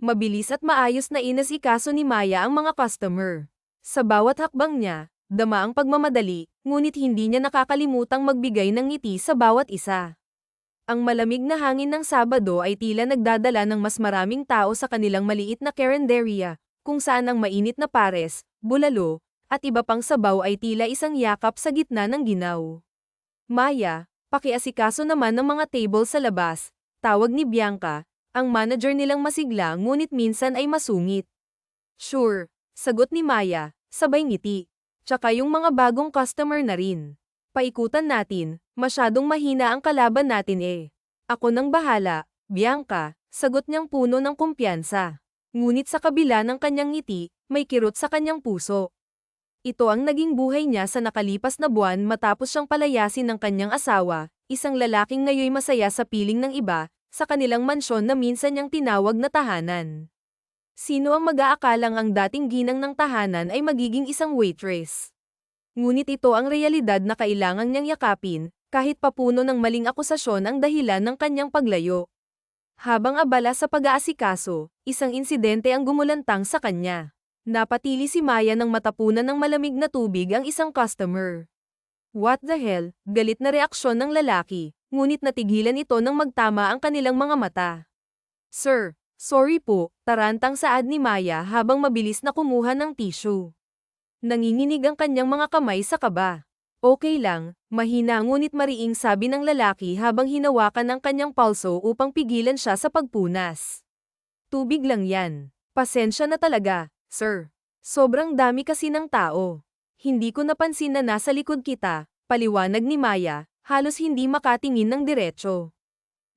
Mabilis at maayos na inasikaso ni Maya ang mga customer. Sa bawat hakbang niya, dama ang pagmamadali, ngunit hindi niya nakakalimutang magbigay ng ngiti sa bawat isa. Ang malamig na hangin ng Sabado ay tila nagdadala ng mas maraming tao sa kanilang maliit na karinderya, kung saan ang mainit na pares, bulalo, at iba pang sabaw ay tila isang yakap sa gitna ng ginaw. Maya, pakiasikaso naman ng mga table sa labas, tawag ni Bianca, ang manager nilang masigla ngunit minsan ay masungit. Sure, sagot ni Maya, sabay ngiti. Tsaka yung mga bagong customer na rin. Paikutan natin, masyadong mahina ang kalaban natin eh. Ako nang bahala, Bianca, sagot niyang puno ng kumpiyansa. Ngunit sa kabila ng kanyang ngiti, may kirot sa kanyang puso. Ito ang naging buhay niya sa nakalipas na buwan matapos siyang palayasin ng kanyang asawa, isang lalaking ngayoy masaya sa piling ng iba, sa kanilang mansyon na minsan niyang tinawag na tahanan. Sino ang mag-aakalang ang dating ginang ng tahanan ay magiging isang waitress? Ngunit ito ang realidad na kailangang niyang yakapin, kahit papuno ng maling akusasyon ang dahilan ng kanyang paglayo. Habang abala sa pag-aasikaso, isang insidente ang gumulantang sa kanya. Napatili si Maya nang matapunan ng malamig na tubig ang isang customer. What the hell? Galit na reaksyon ng lalaki, ngunit natigilan ito nang magtama ang kanilang mga mata. Sir, sorry po, tarantang saad ni Maya habang mabilis na kumuha ng tissue. Nanginginig ang kanyang mga kamay sa kaba. Okay lang, mahina ngunit mariing sabi ng lalaki habang hinawakan ang kanyang palso upang pigilan siya sa pagpunas. Tubig lang yan. Pasensya na talaga, sir. Sobrang dami kasi ng tao. Hindi ko napansin na nasa likod kita, paliwanag ni Maya, halos hindi makatingin ng diretso.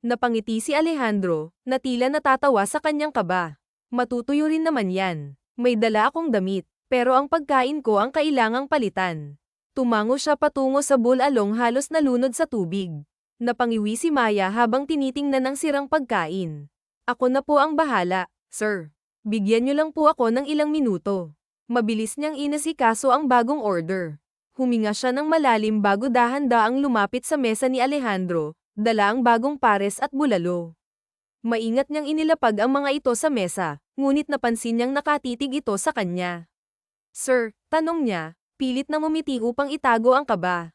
Napangiti si Alejandro, na tila natatawa sa kanyang kaba. Matutuyo rin naman yan. May dala akong damit. Pero ang pagkain ko ang kailangang palitan. Tumango siya patungo sa bulalong halos nalunod sa tubig. Napangiwi si Maya habang tinitingnan ang sirang pagkain. Ako na po ang bahala, sir. Bigyan niyo lang po ako ng ilang minuto. Mabilis niyang inasikaso ang bagong order. Huminga siya ng malalim bago dahan-daang lumapit sa mesa ni Alejandro, dala ang bagong pares at bulalo. Maingat niyang inilapag ang mga ito sa mesa, ngunit napansin niyang nakatitig ito sa kanya. Sir, tanong niya, pilit na ngumiti upang itago ang kaba.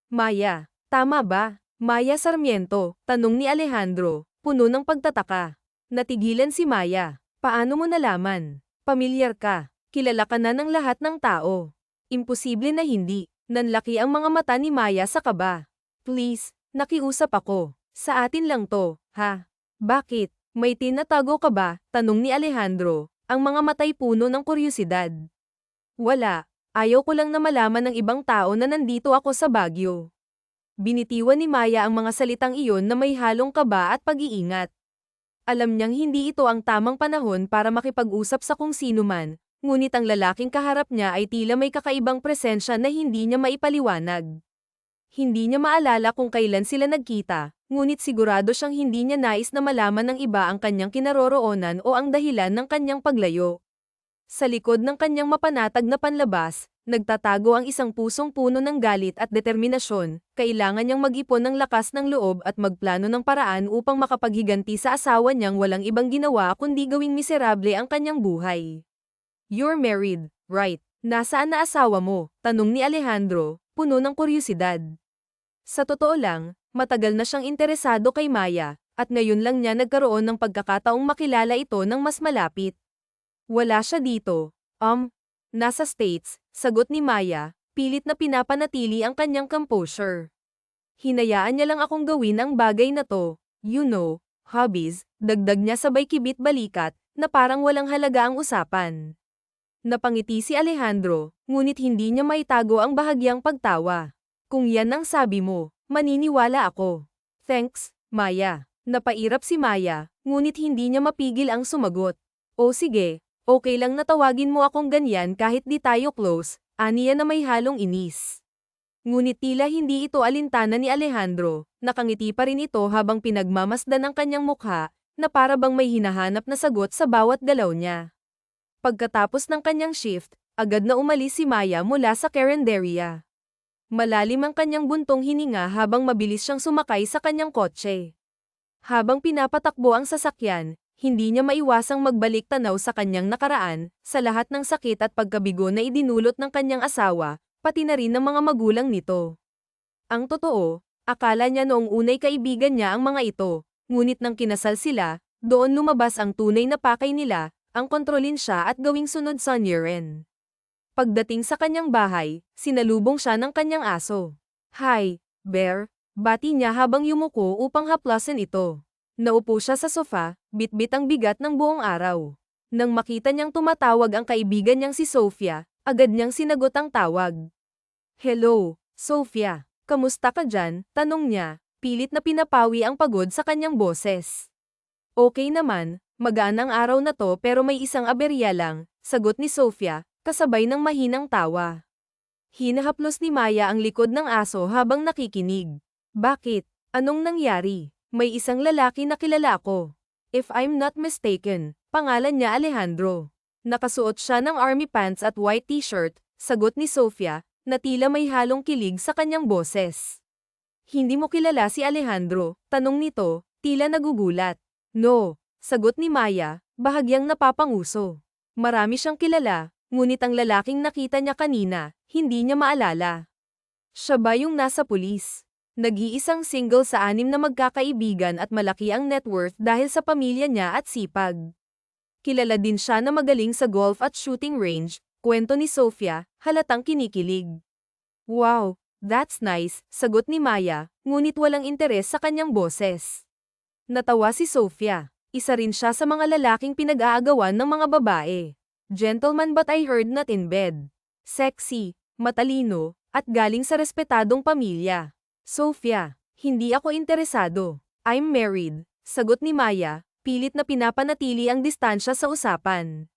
Maya, tama ba? Maya Sarmiento, tanong ni Alejandro, puno ng pagtataka. Natigilan si Maya. Paano mo nalaman? Pamilyar ka. Kilala ka na ng lahat ng tao. Imposible na hindi. Nanlaki ang mga mata ni Maya sa kaba. Please, nakiusap ako. Sa atin lang to, ha? Bakit? May tinatago ka ba? Tanong ni Alejandro, ang mga matay puno ng kuryosidad. Wala. Ayaw ko lang na malaman ng ibang tao na nandito ako sa Baguio. Binitiwan ni Maya ang mga salitang iyon na may halong kaba at pag-iingat. Alam niyang hindi ito ang tamang panahon para makipag-usap sa kung sino man, ngunit ang lalaking kaharap niya ay tila may kakaibang presensya na hindi niya maipaliwanag. Hindi niya maalala kung kailan sila nagkita, ngunit sigurado siyang hindi niya nais na malaman ng iba ang kanyang kinaroroonan o ang dahilan ng kanyang paglayo. Sa likod ng kanyang mapanatag na panlabas, nagtatago ang isang pusong puno ng galit at determinasyon. Kailangan niyang mag-ipon ng lakas ng loob at magplano ng paraan upang makapaghiganti sa asawa niyang walang ibang ginawa kundi gawing miserable ang kanyang buhay. You're married, right? Nasaan na asawa mo? Tanong ni Alejandro, puno ng kuryosidad. Sa totoo lang, matagal na siyang interesado kay Maya, at ngayon lang niya nagkaroon ng pagkakataong makilala ito ng mas malapit. Wala siya dito. Nasa States, sagot ni Maya, pilit na pinapanatili ang kanyang composure. Hinayaan niya lang akong gawin ang bagay na to, hobbies, dagdag niya sabay kibit balikat, na parang walang halaga ang usapan. Napangiti si Alejandro, ngunit hindi niya maitago ang bahagyang pagtawa. Kung yan ang sabi mo, maniniwala ako. Thanks, Maya. Napairap si Maya, ngunit hindi niya mapigil ang sumagot. O sige. Okay lang na tawagin mo akong ganyan kahit di tayo close, aniya na may halong inis. Ngunit tila hindi ito alintana ni Alejandro, nakangiti pa rin ito habang pinagmamasdan ang kanyang mukha, na para bang may hinahanap na sagot sa bawat galaw niya. Pagkatapos ng kanyang shift, agad na umalis si Maya mula sa karinderya. Malalim ang kanyang buntong hininga habang mabilis siyang sumakay sa kanyang kotse. Habang pinapatakbo ang sasakyan, hindi niya maiwasang magbalik tanaw sa kanyang nakaraan, sa lahat ng sakit at pagkabigo na idinulot ng kanyang asawa, pati na rin ng mga magulang nito. Ang totoo, akala niya noong unay kaibigan niya ang mga ito, ngunit nang kinasal sila, doon lumabas ang tunay na pakay nila, ang kontrolin siya at gawing sunod sa Niren. Pagdating sa kanyang bahay, sinalubong siya ng kanyang aso. "Hi, Bear," bati niya habang yumuko upang haplasan ito. Naupo siya sa sofa, bitbit ang bigat ng buong araw. Nang makita niyang tumatawag ang kaibigan niyang si Sofia, agad niyang sinagot ang tawag. "Hello, Sofia. Kamusta ka dyan?" tanong niya, pilit na pinapawi ang pagod sa kanyang boses. "Okay naman, magaan ang araw na to pero may isang aberya lang," sagot ni Sofia, kasabay ng mahinang tawa. Hinahaplos ni Maya ang likod ng aso habang nakikinig. "Bakit? Anong nangyari?" "May isang lalaki na kilala ko. If I'm not mistaken, pangalan niya Alejandro. Nakasuot siya ng army pants at white t-shirt," sagot ni Sofia, na tila may halong kilig sa kanyang boses. "Hindi mo kilala si Alejandro?" tanong nito, tila nagugulat. "No," sagot ni Maya, bahagyang napapanguso. Marami siyang kilala, ngunit ang lalaking nakita niya kanina, hindi niya maalala. Siya ba yung nasa pulis? Nag-iisang single sa 6 na magkakaibigan at malaki ang net worth dahil sa pamilya niya at sipag. Kilala din siya na magaling sa golf at shooting range, kwento ni Sofia, halatang kinikilig. "Wow, that's nice," sagot ni Maya, ngunit walang interes sa kanyang boses. Natawa si Sofia. Isa rin siya sa mga lalaking pinag-aagawan ng mga babae. Gentleman but I heard not in bed. Sexy, matalino, at galing sa respetadong pamilya. "Sofia, hindi ako interesado. I'm married," sagot ni Maya, pilit na pinapanatili ang distansya sa usapan.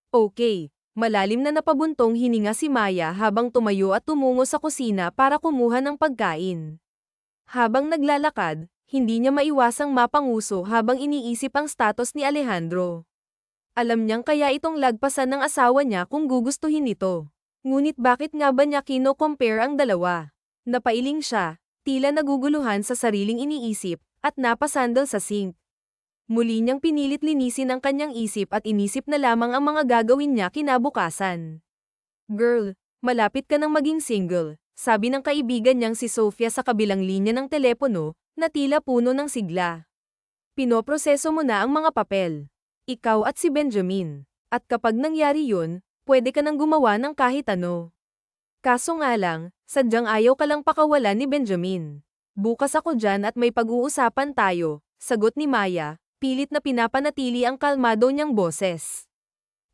"Okay." Malalim na napabuntong hininga si Maya habang tumayo at tumungo sa kusina para kumuha ng pagkain. Habang naglalakad, hindi niya maiwasang mapanguso habang iniisip ang status ni Alejandro. Alam niyang kaya itong lagpasan ng asawa niya kung gugustuhin ito. Ngunit bakit nga ba niya kino-compare ang dalawa? Napailing siya, tila naguguluhan sa sariling iniisip, at napasandal sa sink. Muli niyang pinilit linisin ang kanyang isip at inisip na lamang ang mga gagawin niya kinabukasan. "Girl, malapit ka nang maging single," sabi ng kaibigan niyang si Sofia sa kabilang linya ng telepono, na tila puno ng sigla. "Pinoproseso mo na ang mga papel. Ikaw at si Benjamin. At kapag nangyari yun, pwede ka nang gumawa ng kahit ano. Kaso nga lang, sadyang ayaw ka lang pakawalan ni Benjamin. Bukas ako dyan at may pag-uusapan tayo," sagot ni Maya, pilit na pinapanatili ang kalmado niyang boses.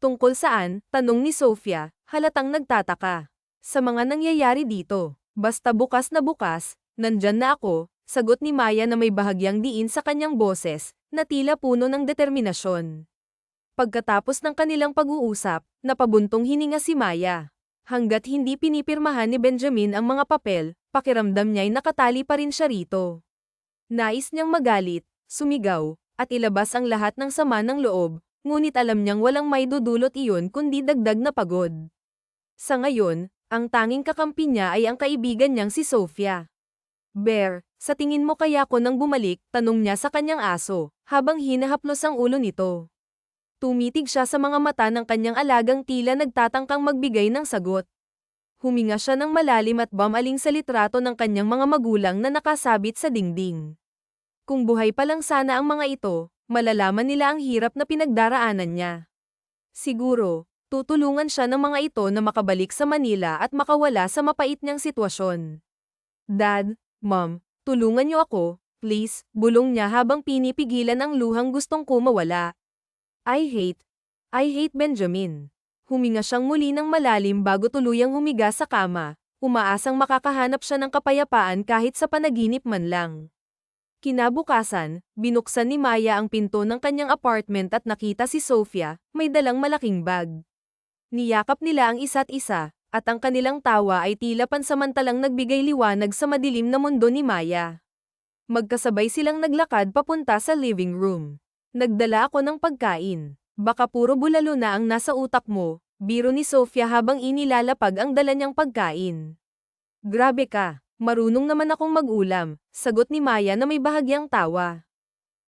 "Tungkol saan?" tanong ni Sofia, halatang nagtataka. "Sa mga nangyayari dito. Basta bukas na bukas, nandyan na ako," sagot ni Maya na may bahagyang diin sa kanyang boses, na tila puno ng determinasyon. Pagkatapos ng kanilang pag-uusap, napabuntong hininga si Maya. Hanggat hindi pinipirmahan ni Benjamin ang mga papel, pakiramdam niya'y nakatali pa rin siya rito. Nais niyang magalit, sumigaw, at ilabas ang lahat ng sama ng loob, ngunit alam niyang walang maidudulot iyon kundi dagdag na pagod. Sa ngayon, ang tanging kakampi niya ay ang kaibigan niyang si Sofia. "Bear, sa tingin mo kaya ko nang bumalik?" tanong niya sa kanyang aso, habang hinahaplos ang ulo nito. Tumitig siya sa mga mata ng kanyang alagang tila nagtatangkang magbigay ng sagot. Huminga siya ng malalim at bumaling sa litrato ng kanyang mga magulang na nakasabit sa dingding. Kung buhay pa lang sana ang mga ito, malalaman nila ang hirap na pinagdaraanan niya. Siguro, tutulungan siya ng mga ito na makabalik sa Manila at makawala sa mapait niyang sitwasyon. "Dad, Mom, tulungan niyo ako, please," bulong niya habang pinipigilan ang luhang gustong kumawala. I hate Benjamin." Huminga siyang muli ng malalim bago tuluyang humiga sa kama, umaasang makakahanap siya ng kapayapaan kahit sa panaginip man lang. Kinabukasan, binuksan ni Maya ang pinto ng kanyang apartment at nakita si Sofia, may dalang malaking bag. Niyakap nila ang isa't isa, at ang kanilang tawa ay tila pansamantalang nagbigay liwanag sa madilim na mundo ni Maya. Magkasabay silang naglakad papunta sa living room. "Nagdala ako ng pagkain. Baka puro bulalo na ang nasa utak mo," biro ni Sofia habang inilalapag ang dala niyang pagkain. "Grabe ka, marunong naman akong mag-ulam," sagot ni Maya na may bahagyang tawa.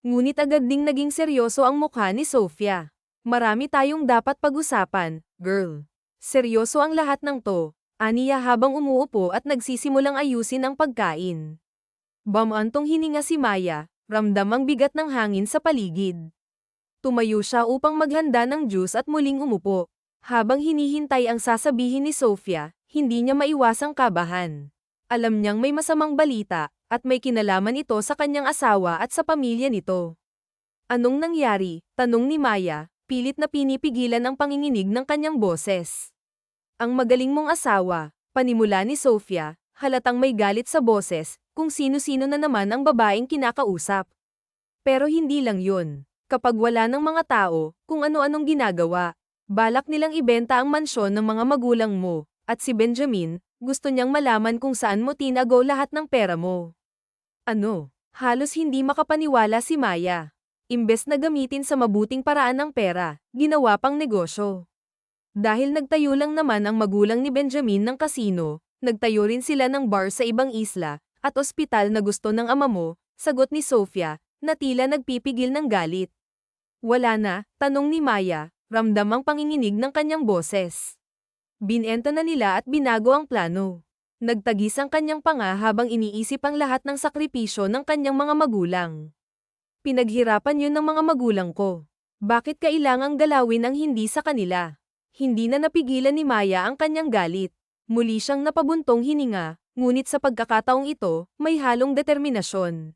Ngunit agad ding naging seryoso ang mukha ni Sofia. Marami tayong dapat pag-usapan, girl. Seryoso ang lahat ng to, aniya habang umuupo at nagsisimulang ayusin ang pagkain. Bamantong hininga si Maya, ramdam ang bigat ng hangin sa paligid. Tumayo siya upang maghanda ng juice at muling umupo. Habang hinihintay ang sasabihin ni Sofia, hindi niya maiwasang kabahan. Alam niyang may masamang balita, at may kinalaman ito sa kanyang asawa at sa pamilya nito. Anong nangyari? Tanong ni Maya, pilit na pinipigilan ang panginginig ng kanyang boses. Ang magaling mong asawa, panimula ni Sofia, halatang may galit sa boses, kung sino-sino na naman ang babaeng kinakausap. Pero hindi lang yun. Kapag wala ng mga tao, kung ano-anong ginagawa, balak nilang ibenta ang mansyon ng mga magulang mo, at si Benjamin, gusto niyang malaman kung saan mo tinago lahat ng pera mo. Ano? Halos hindi makapaniwala si Maya. Imbes na gamitin sa mabuting paraan ang pera, ginawa pang negosyo. Dahil nagtayo lang naman ang magulang ni Benjamin ng kasino, nagtayo rin sila ng bar sa ibang isla, at ospital na gusto ng ama mo, sagot ni Sofia, na tila nagpipigil ng galit. Wala na, tanong ni Maya, ramdam ang panginginig ng kanyang boses. Binenta na nila at binago ang plano. Nagtagis ang kanyang panga habang iniisip ang lahat ng sakripisyo ng kanyang mga magulang. Pinaghirapan yun ng mga magulang ko. Bakit kailangang galawin ang hindi sa kanila? Hindi na napigilan ni Maya ang kanyang galit. Muli siyang napabuntong hininga, ngunit sa pagkakataong ito, may halong determinasyon.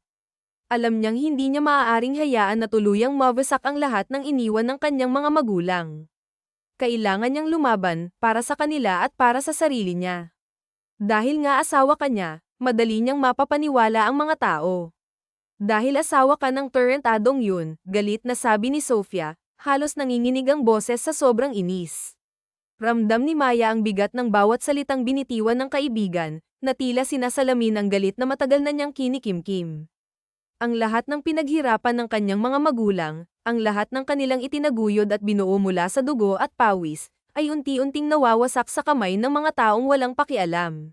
Alam niyang hindi niya maaaring hayaan na tuluyang mawasak ang lahat ng iniwan ng kanyang mga magulang. Kailangan niyang lumaban, para sa kanila at para sa sarili niya. Dahil nga asawa ka niya, madali niyang mapapaniwala ang mga tao. Dahil asawa ka ng tarantadong yun, galit na sabi ni Sofia, halos nanginginig ang boses sa sobrang inis. Ramdam ni Maya ang bigat ng bawat salitang binitiwan ng kaibigan, na tila sinasalamin ang galit na matagal na niyang kinikimkim. Ang lahat ng pinaghirapan ng kanyang mga magulang, ang lahat ng kanilang itinaguyod at binuo mula sa dugo at pawis, ay unti-unting nawawasak sa kamay ng mga taong walang pakialam.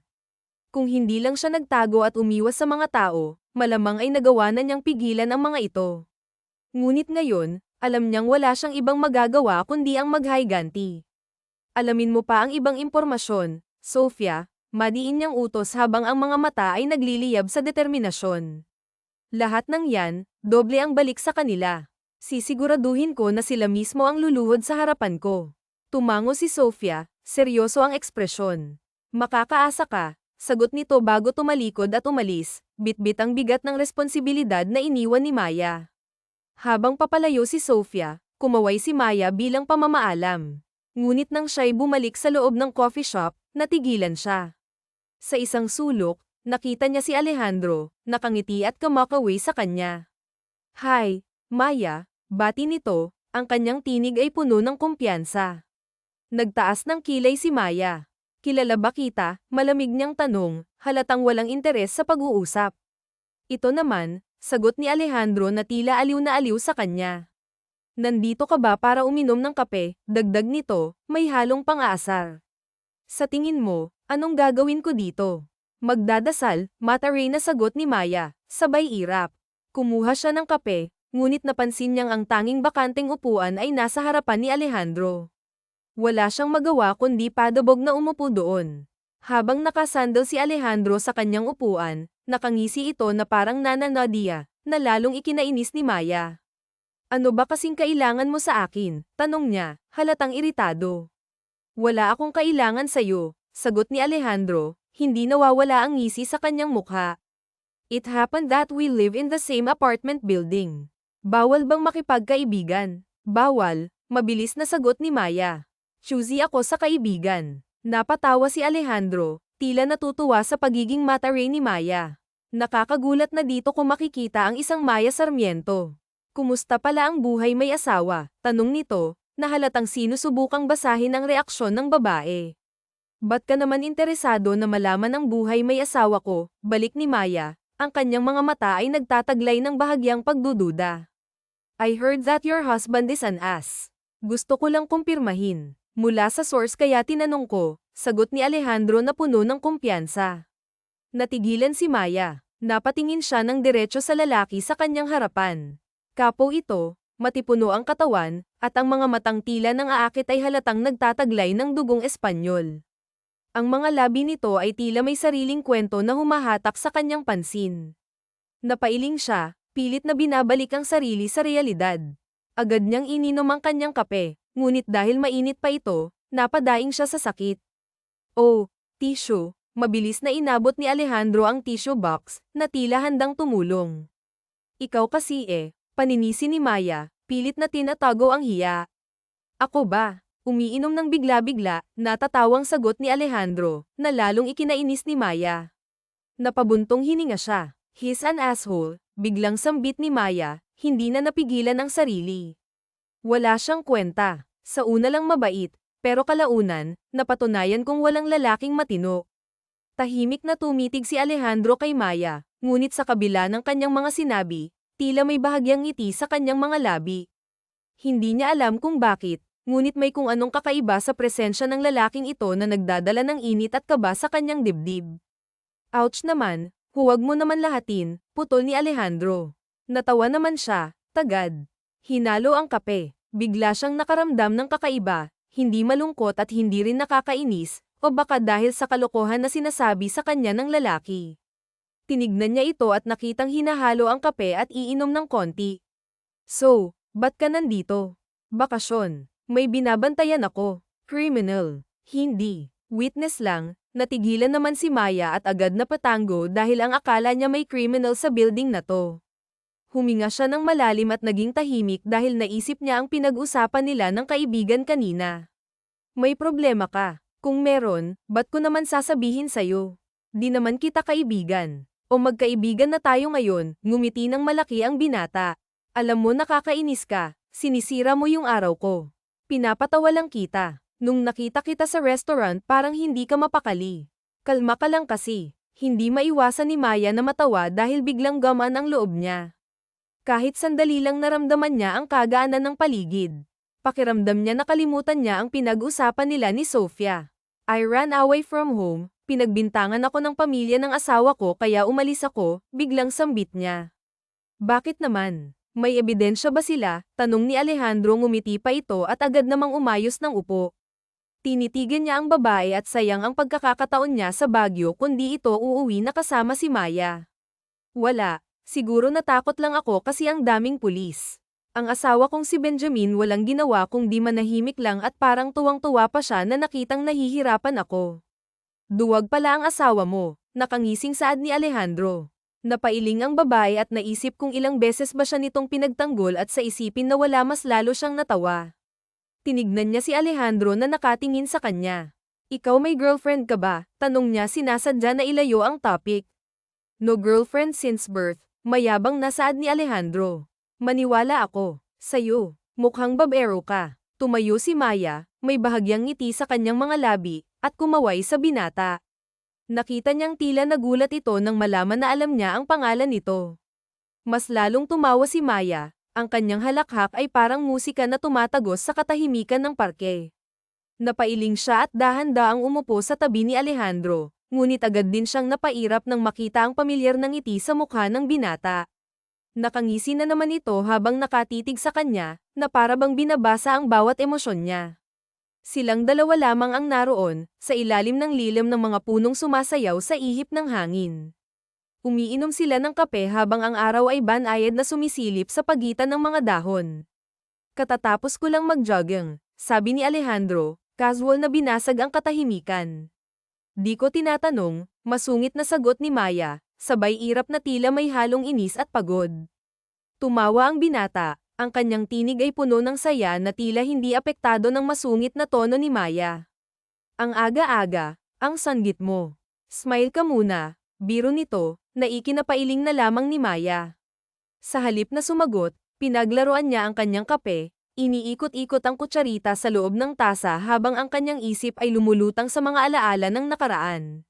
Kung hindi lang siya nagtago at umiwas sa mga tao, malamang ay nagawa na niyang pigilan ang mga ito. Ngunit ngayon, alam niyang wala siyang ibang magagawa kundi ang maghayganti. Alamin mo pa ang ibang impormasyon, Sofia, madiin niyang utos habang ang mga mata ay nagliliyab sa determinasyon. Lahat ng yan, doble ang balik sa kanila. Sisiguraduhin ko na sila mismo ang luluhod sa harapan ko. Tumango si Sofia, seryoso ang ekspresyon. Makakaasa ka. Sagot nito bago tumalikod at umalis, bitbit ang bigat ng responsibilidad na iniwan ni Maya. Habang papalayo si Sofia, kumaway si Maya bilang pamamaalam. Ngunit nang siya'y bumalik sa loob ng coffee shop, natigilan siya. Sa isang sulok, nakita niya si Alejandro, nakangiti at kumakaway sa kanya. Hi, Maya, bati nito, ang kanyang tinig ay puno ng kumpiyansa. Nagtaas ng kilay si Maya. Kilala ba kita? Malamig niyang tanong, halatang walang interes sa pag-uusap. Ito naman, sagot ni Alejandro na tila aliw na aliw sa kanya. Nandito ka ba para uminom ng kape? Dagdag nito, may halong pang-aasar. Sa tingin mo, anong gagawin ko dito? Magdadasal, mataray na sagot ni Maya, sabay irap. Kumuha siya ng kape, ngunit napansin niyang ang tanging bakanteng upuan ay nasa harapan ni Alejandro. Wala siyang magawa kundi padabog na umupo doon. Habang nakasandal si Alejandro sa kanyang upuan, nakangisi ito na parang Nana Nadia, na lalong ikinainis ni Maya. Ano ba kasing kailangan mo sa akin? Tanong niya, halatang iritado. Wala akong kailangan sa'yo, sagot ni Alejandro, hindi nawawala ang ngisi sa kanyang mukha. It happened that we live in the same apartment building. Bawal bang makipagkaibigan? Bawal, mabilis na sagot ni Maya. Choosy ako sa kaibigan. Napatawa si Alejandro, tila natutuwa sa pagiging mataray ni Maya. Nakakagulat na dito kung makikita ang isang Maya Sarmiento. Kumusta pala ang buhay may asawa? Tanong nito, na halatang sinusubukang basahin ang reaksyon ng babae. Ba't ka naman interesado na malaman ang buhay may asawa ko? Balik ni Maya, ang kanyang mga mata ay nagtataglay ng bahagyang pagdududa. I heard that your husband is an ass. Gusto ko lang kumpirmahin. Mula sa source kaya tinanong ko, sagot ni Alejandro na puno ng kumpiyansa. Natigilan si Maya. Napatingin siya ng diretso sa lalaki sa kanyang harapan. Kapo ito, matipuno ang katawan, at ang mga matang tila ng aakit ay halatang nagtataglay ng dugong Espanyol. Ang mga labi nito ay tila may sariling kwento na humahatak sa kanyang pansin. Napailing siya, pilit na binabalik ang sarili sa realidad. Agad niyang ininom ang kanyang kape, ngunit dahil mainit pa ito, napadaing siya sa sakit. Oh, tissue. Mabilis na inabot ni Alejandro ang tissue box, na tila handang tumulong. Ikaw kasi paninisi ni Maya, pilit na tinatago ang hiya. Ako ba? Umiinom ng bigla-bigla, natatawang sagot ni Alejandro, na lalong ikinainis ni Maya. Napabuntong hininga siya. He's an asshole, biglang sambit ni Maya, hindi na napigilan ang sarili. Wala siyang kwenta. Sa una lang mabait, pero kalaunan, napatunayan kong walang lalaking matino. Tahimik na tumitig si Alejandro kay Maya, ngunit sa kabila ng kanyang mga sinabi, tila may bahagyang ngiti sa kanyang mga labi. Hindi niya alam kung bakit, ngunit may kung anong kakaiba sa presensya ng lalaking ito na nagdadala ng init at kaba sa kanyang dibdib. Ouch naman, huwag mo naman lahatin, putol ni Alejandro. Natawa naman siya, tagad. Hinalo ang kape, bigla siyang nakaramdam ng kakaiba, hindi malungkot at hindi rin nakakainis, o baka dahil sa kalokohan na sinasabi sa kanya ng lalaki. Tinignan niya ito at nakitang hinahalo ang kape at iinom ng konti. So, ba't ka nandito? Bakasyon. May binabantayan ako. Criminal. Hindi. Witness lang. Natigilan naman si Maya at agad na patango dahil ang akala niya may criminal sa building na to. Huminga siya ng malalim at naging tahimik dahil naisip niya ang pinag-usapan nila ng kaibigan kanina. May problema ka. Kung meron, ba't ko naman sasabihin sa'yo? Di naman kita kaibigan. O magkaibigan na tayo ngayon, ngumiti ng malaki ang binata. Alam mo nakakainis ka, sinisira mo yung araw ko. Pinapatawa lang kita. Nung nakita kita sa restaurant parang hindi ka mapakali. Kalma ka lang kasi. Hindi maiwasan ni Maya na matawa dahil biglang gamaan ang loob niya. Kahit sandali lang naramdaman niya ang kagaanan ng paligid. Pakiramdam niya nakalimutan niya ang pinag-usapan nila ni Sofia. I ran away from home, pinagbintangan ako ng pamilya ng asawa ko kaya umalis ako, biglang sambit niya. Bakit naman? May ebidensya ba sila? Tanong ni Alejandro ngumiti pa ito at agad namang umayos ng upo. Tinitigan niya ang babae at sayang ang pagkakataon niya sa Baguio kundi ito uuwi na kasama si Maya. Wala, siguro natakot lang ako kasi ang daming pulis. Ang asawa kong si Benjamin walang ginawa kung di manahimik lang at parang tuwang-tuwa pa siya na nakitang nahihirapan ako. Duwag pala ang asawa mo, nakangising saad ni Alejandro. Napailing ang babae at naisip kung ilang beses ba siya nitong pinagtanggol at sa isipin na wala mas lalo siyang natawa. Tinignan niya si Alejandro na nakatingin sa kanya. Ikaw may girlfriend ka ba? Tanong niya sinasadya na ilayo ang topic. No girlfriend since birth, mayabang na saad ni Alejandro. Maniwala ako, sa'yo, mukhang babaero ka. Tumayo si Maya, may bahagyang ngiti sa kanyang mga labi, at kumaway sa binata. Nakita niyang tila nagulat ito nang malaman na alam niya ang pangalan nito. Mas lalong tumawa si Maya, ang kanyang halakhak ay parang musika na tumatagos sa katahimikan ng parke. Napailing siya at dahan-daang umupo sa tabi ni Alejandro, ngunit agad din siyang napairap nang makita ang pamilyar na ngiti sa mukha ng binata. Nakangisi na naman ito habang nakatitig sa kanya, na para bang binabasa ang bawat emosyon niya. Silang dalawa lamang ang naroon, sa ilalim ng lilim ng mga punong sumasayaw sa ihip ng hangin. Umiinom sila ng kape habang ang araw ay banayad na sumisilip sa pagitan ng mga dahon. Katatapos ko lang mag-jogging, sabi ni Alejandro, casual na binasag ang katahimikan. Di ko tinatanong, masungit na sagot ni Maya. Sabay irap na tila may halong inis at pagod. Tumawa ang binata, ang kanyang tinig ay puno ng saya na tila hindi apektado ng masungit na tono ni Maya. Ang aga-aga, ang sanggit mo. Smile ka muna, biro nito, na ikinapailing na lamang ni Maya. Sa halip na sumagot, pinaglaruan niya ang kanyang kape, iniikot-ikot ang kutsarita sa loob ng tasa habang ang kanyang isip ay lumulutang sa mga alaala ng nakaraan.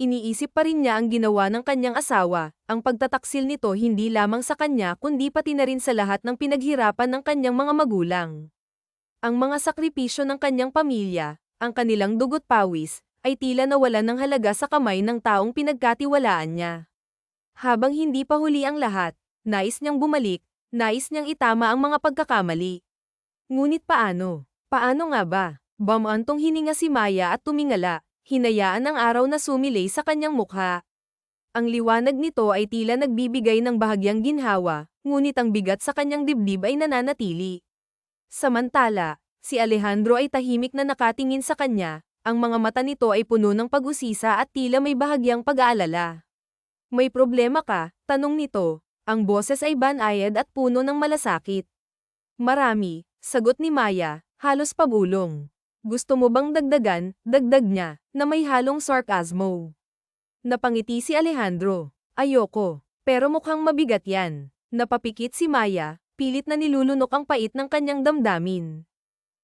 Iniisip pa rin niya ang ginawa ng kanyang asawa, ang pagtataksil nito hindi lamang sa kanya kundi pati na rin sa lahat ng pinaghirapan ng kanyang mga magulang. Ang mga sakripisyo ng kanyang pamilya, ang kanilang dugot pawis, ay tila nawalan ng halaga sa kamay ng taong pinagkatiwalaan niya. Habang hindi pa huli ang lahat, nais niyang bumalik, Nais niyang itama ang mga pagkakamali. Ngunit paano? Paano nga ba? Bumantong hininga si Maya at tumingala, hinayaan ang araw na sumilay sa kanyang mukha. Ang liwanag nito ay tila nagbibigay ng bahagyang ginhawa, ngunit ang bigat sa kanyang dibdib ay nananatili. Samantala, si Alejandro ay tahimik na nakatingin sa kanya, ang mga mata nito ay puno ng pag-usisa at tila may bahagyang pag-aalala. May problema ka? Tanong nito. Ang boses ay banayad at puno ng malasakit. Marami, sagot ni Maya, halos pabulong. Gusto mo bang dagdagan? Dagdag niya, na may halong sarkasmo. Napangiti si Alejandro. Ayoko, pero mukhang mabigat yan. Napapikit si Maya, pilit na nilulunok ang pait ng kanyang damdamin.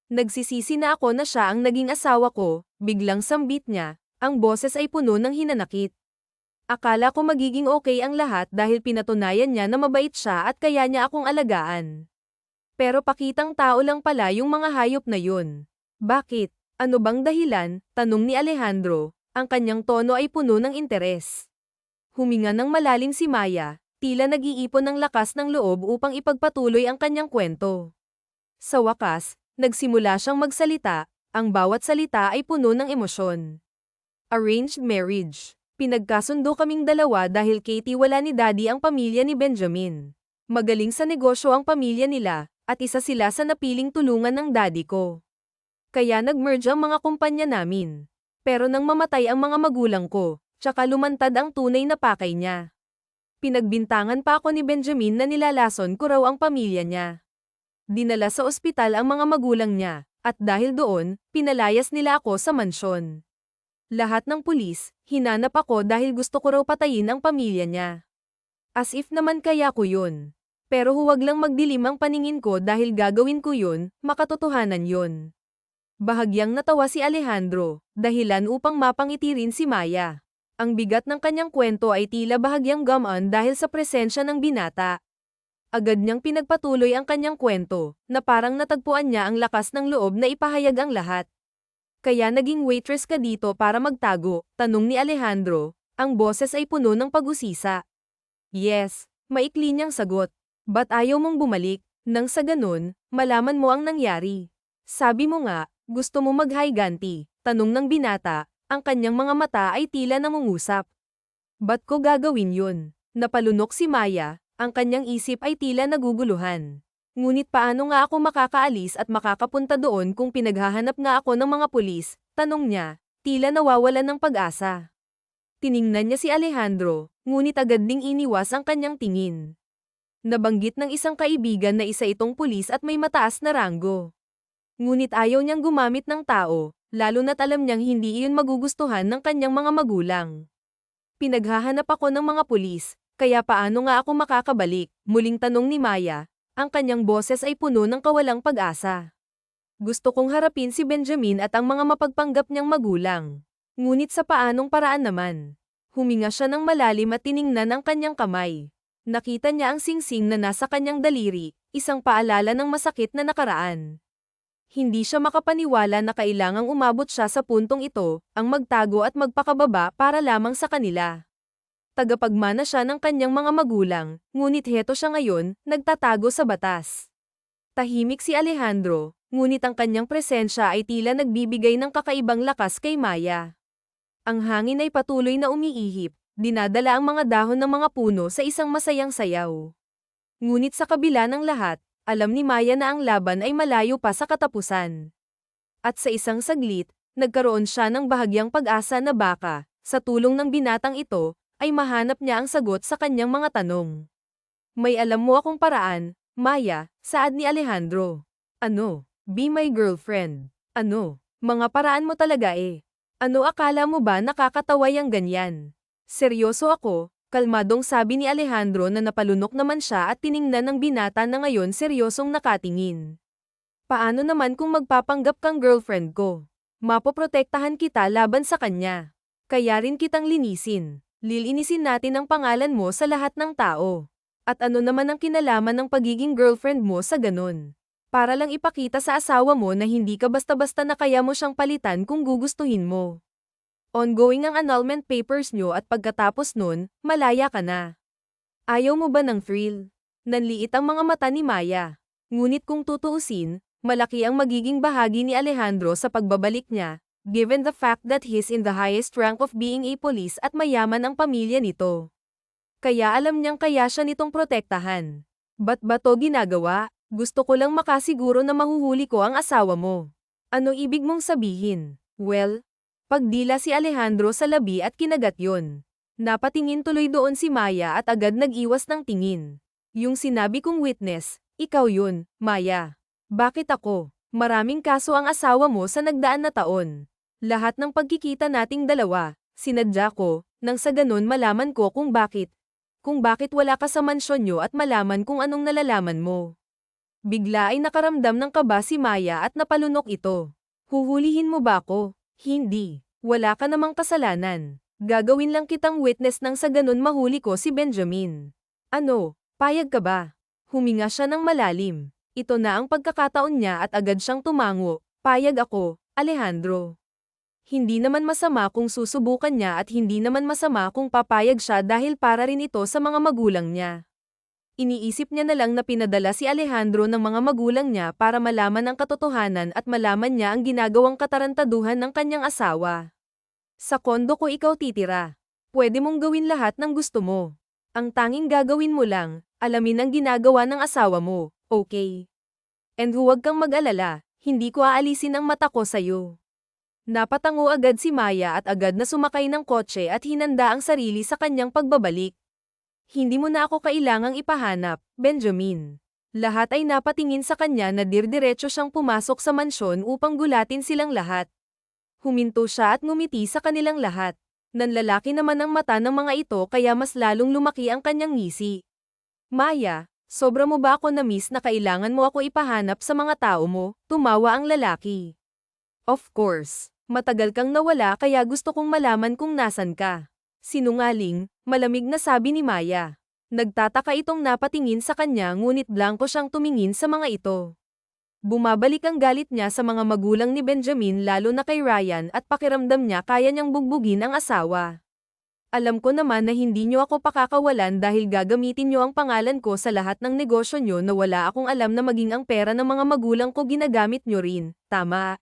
Nagsisisi na ako na siya ang naging asawa ko, biglang sambit niya, ang boses ay puno ng hinanakit. Akala ko magiging okay ang lahat dahil pinatunayan niya na mabait siya at kaya niya akong alagaan. Pero pakitang tao lang pala yung mga hayop na yun. Bakit? Ano bang dahilan? Tanong ni Alejandro. Ang kanyang tono ay puno ng interes. Huminga ng malalim si Maya, tila nag-iipon ng lakas ng loob upang ipagpatuloy ang kanyang kwento. Sa wakas, nagsimula siyang magsalita, ang bawat salita ay puno ng emosyon. Arranged marriage. Pinagkasundo kaming dalawa dahil Katie wala ni Daddy ang pamilya ni Benjamin. Magaling sa negosyo ang pamilya nila, at isa sila sa napiling tulungan ng Daddy ko. Kaya nag-merge ang mga kumpanya namin. Pero nang mamatay ang mga magulang ko, tsaka lumantad ang tunay na pakay niya. Pinagbintangan pa ako ni Benjamin na nilalason ko raw ang pamilya niya. Dinala sa ospital ang mga magulang niya, at dahil doon, pinalayas nila ako sa mansyon. Lahat ng pulis, hinanap ako dahil gusto ko raw patayin ang pamilya niya. As if naman kaya ko yun. Pero huwag lang magdilim ang paningin ko dahil gagawin ko yun, makatotohanan yun. Bahagyang natawa si Alejandro, dahilan upang mapangiti rin si Maya. Ang bigat ng kanyang kwento ay tila bahagyang gamaan dahil sa presensya ng binata. Agad niyang pinagpatuloy ang kanyang kwento, na parang natagpuan niya ang lakas ng loob na ipahayag ang lahat. Kaya naging waitress ka dito para magtago? Tanong ni Alejandro, ang boses ay puno ng pag-usisa. Yes, maikli niyang sagot. Ba't ayaw mong bumalik? Nang sa ganun, malaman mo ang nangyari. Sabi mo nga, gusto mo mag-higanti? Tanong ng binata, ang kanyang mga mata ay tila namungusap. Ba't ko gagawin yun? Napalunok si Maya, ang kanyang isip ay tila naguguluhan. Ngunit paano nga ako makakaalis at makakapunta doon kung pinaghahanap nga ako ng mga pulis? Tanong niya, tila nawawalan ng pag-asa. Tiningnan niya si Alejandro, ngunit agad ding iniwas ang kanyang tingin. Nabanggit ng isang kaibigan na isa itong pulis at may mataas na ranggo. Ngunit ayaw niyang gumamit ng tao, lalo na't alam niyang hindi iyon magugustuhan ng kanyang mga magulang. Pinaghahanap ako ng mga pulis, kaya paano nga ako makakabalik? Muling tanong ni Maya, ang kanyang boses ay puno ng kawalang pag-asa. Gusto kong harapin si Benjamin at ang mga mapagpanggap niyang magulang. Ngunit sa paanong paraan naman? Huminga siya ng malalim at tiningnan ang kanyang kamay. Nakita niya ang singsing na nasa kanyang daliri, isang paalala ng masakit na nakaraan. Hindi siya makapaniwala na kailangang umabot siya sa puntong ito, ang magtago at magpakababa para lamang sa kanila. Tagapagmana siya ng kanyang mga magulang, ngunit heto siya ngayon, nagtatago sa batas. Tahimik si Alejandro, ngunit ang kanyang presensya ay tila nagbibigay ng kakaibang lakas kay Maya. Ang hangin ay patuloy na umiihip, dinadala ang mga dahon ng mga puno sa isang masayang sayaw. Ngunit sa kabila ng lahat, alam ni Maya na ang laban ay malayo pa sa katapusan. At sa isang saglit, nagkaroon siya ng bahagyang pag-asa na baka, sa tulong ng binatang ito, ay mahanap niya ang sagot sa kanyang mga tanong. May alam mo akong paraan, Maya, saad ni Alejandro. Ano? Be my girlfriend. Ano? Mga paraan mo talaga eh. Ano akala mo ba nakakatawa yang ganyan? Seryoso ako. Kalmadong sabi ni Alejandro na napalunok naman siya at tiningnan ng binata na ngayon seryosong nakatingin. Paano naman kung magpapanggap kang girlfriend ko? Mapoprotektahan kita laban sa kanya. Kaya rin kitang linisin. Lilinisin natin ang pangalan mo sa lahat ng tao. At ano naman ang kinalaman ng pagiging girlfriend mo sa ganun? Para lang ipakita sa asawa mo na hindi ka basta-basta na kaya mo siyang palitan kung gugustuhin mo. Ongoing ang annulment papers nyo at pagkatapos nun, malaya ka na. Ayaw mo ba ng thrill? Nanliit ang mga mata ni Maya. Ngunit kung tutuusin, malaki ang magiging bahagi ni Alejandro sa pagbabalik niya, given the fact that he's in the highest rank of being a police at mayaman ang pamilya nito. Kaya alam niyang kaya siya nitong protektahan. Ba't ba to ginagawa? Gusto ko lang makasiguro na mahuhuli ko ang asawa mo. Ano ibig mong sabihin? Well, pagdila si Alejandro sa labi at kinagat yon. Napatingin tuloy doon si Maya at agad nag-iwas ng tingin. Yung sinabi kong witness, ikaw yun, Maya. Bakit ako? Maraming kaso ang asawa mo sa nagdaan na taon. Lahat ng pagkikita nating dalawa, sinadya ko, nang sa ganun malaman ko kung bakit. Kung bakit wala ka sa mansyon nyo at malaman kung anong nalalaman mo. Bigla ay nakaramdam ng kaba si Maya at napalunok ito. Huhulihin mo ba ako? Hindi. Wala ka namang kasalanan. Gagawin lang kitang witness nang sa ganun mahuli ko si Benjamin. Ano, payag ka ba? Huminga siya ng malalim. Ito na ang pagkakataon niya at agad siyang tumango. Payag ako, Alejandro. Hindi naman masama kung susubukan niya at hindi naman masama kung papayag siya dahil para rin ito sa mga magulang niya. Iniisip niya na lang na pinadala si Alejandro ng mga magulang niya para malaman ang katotohanan at malaman niya ang ginagawang katarantaduhan ng kanyang asawa. Sa kondo ko ikaw titira. Pwede mong gawin lahat ng gusto mo. Ang tanging gagawin mo lang, alamin ang ginagawa ng asawa mo, okay? And huwag kang mag-alala, hindi ko aalisin ang mata ko sa'yo. Napatango agad si Maya at agad na sumakay ng kotse at hinanda ang sarili sa kanyang pagbabalik. Hindi mo na ako kailangang ipahanap, Benjamin. Lahat ay napatingin sa kanya na dirdiretso siyang pumasok sa mansyon upang gulatin silang lahat. Huminto siya at ngumiti sa kanilang lahat. Nanlalaki naman ang mata ng mga ito kaya mas lalong lumaki ang kanyang ngisi. Maya, sobra mo ba ako na-miss na kailangan mo ako ipahanap sa mga tao mo? Tumawa ang lalaki. Of course, matagal kang nawala kaya gusto kong malaman kung nasan ka. Sinungaling, malamig na sabi ni Maya. Nagtataka itong napatingin sa kanya ngunit blanko siyang tumingin sa mga ito. Bumabalik ang galit niya sa mga magulang ni Benjamin lalo na kay Ryan at pakiramdam niya kaya niyang bugbugin ang asawa. Alam ko naman na hindi niyo ako pakakawalan dahil gagamitin niyo ang pangalan ko sa lahat ng negosyo niyo na wala akong alam na maging ang pera ng mga magulang ko ginagamit niyo rin, tama?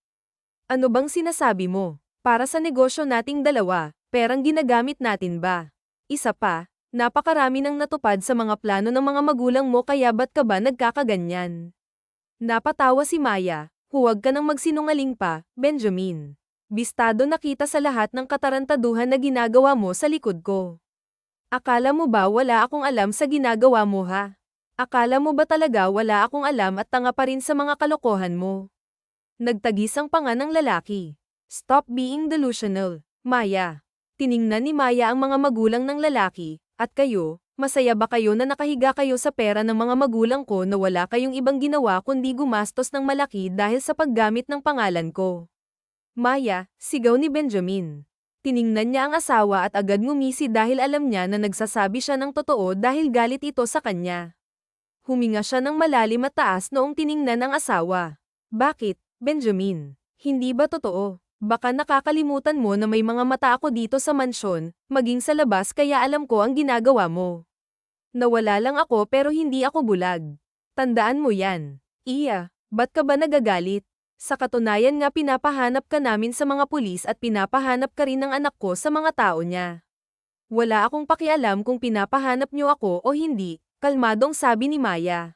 Ano bang sinasabi mo? Para sa negosyo nating dalawa, perang ginagamit natin ba? Isa pa, napakarami nang natupad sa mga plano ng mga magulang mo kaya ba't ka ba nagkakaganyan? Napatawa si Maya, huwag ka nang magsinungaling pa, Benjamin. Bistado nakita sa lahat ng katarantaduhan na ginagawa mo sa likod ko. Akala mo ba wala akong alam sa ginagawa mo ha? Akala mo ba talaga wala akong alam at tanga pa rin sa mga kalokohan mo? Nagtagis ang panga ng lalaki. Stop being delusional, Maya. Tiningnan ni Maya ang mga magulang ng lalaki, at kayo, masaya ba kayo na nakahiga kayo sa pera ng mga magulang ko na wala kayong ibang ginawa kundi gumastos ng malaki dahil sa paggamit ng pangalan ko? Maya, sigaw ni Benjamin. Tiningnan niya ang asawa at agad ngumisi dahil alam niya na nagsasabi siya ng totoo dahil galit ito sa kanya. Huminga siya ng malalim at taas noong tiningnan ang asawa. Bakit, Benjamin? Hindi ba totoo? Baka nakakalimutan mo na may mga mata ako dito sa mansyon, maging sa labas kaya alam ko ang ginagawa mo. Nawala lang ako pero hindi ako bulag. Tandaan mo yan. Iya, ba't ka ba nagagalit? Sa katunayan nga pinapahanap ka namin sa mga pulis at pinapahanap ka rin ng anak ko sa mga tao niya. Wala akong pakialam kung pinapahanap niyo ako o hindi, kalmadong sabi ni Maya.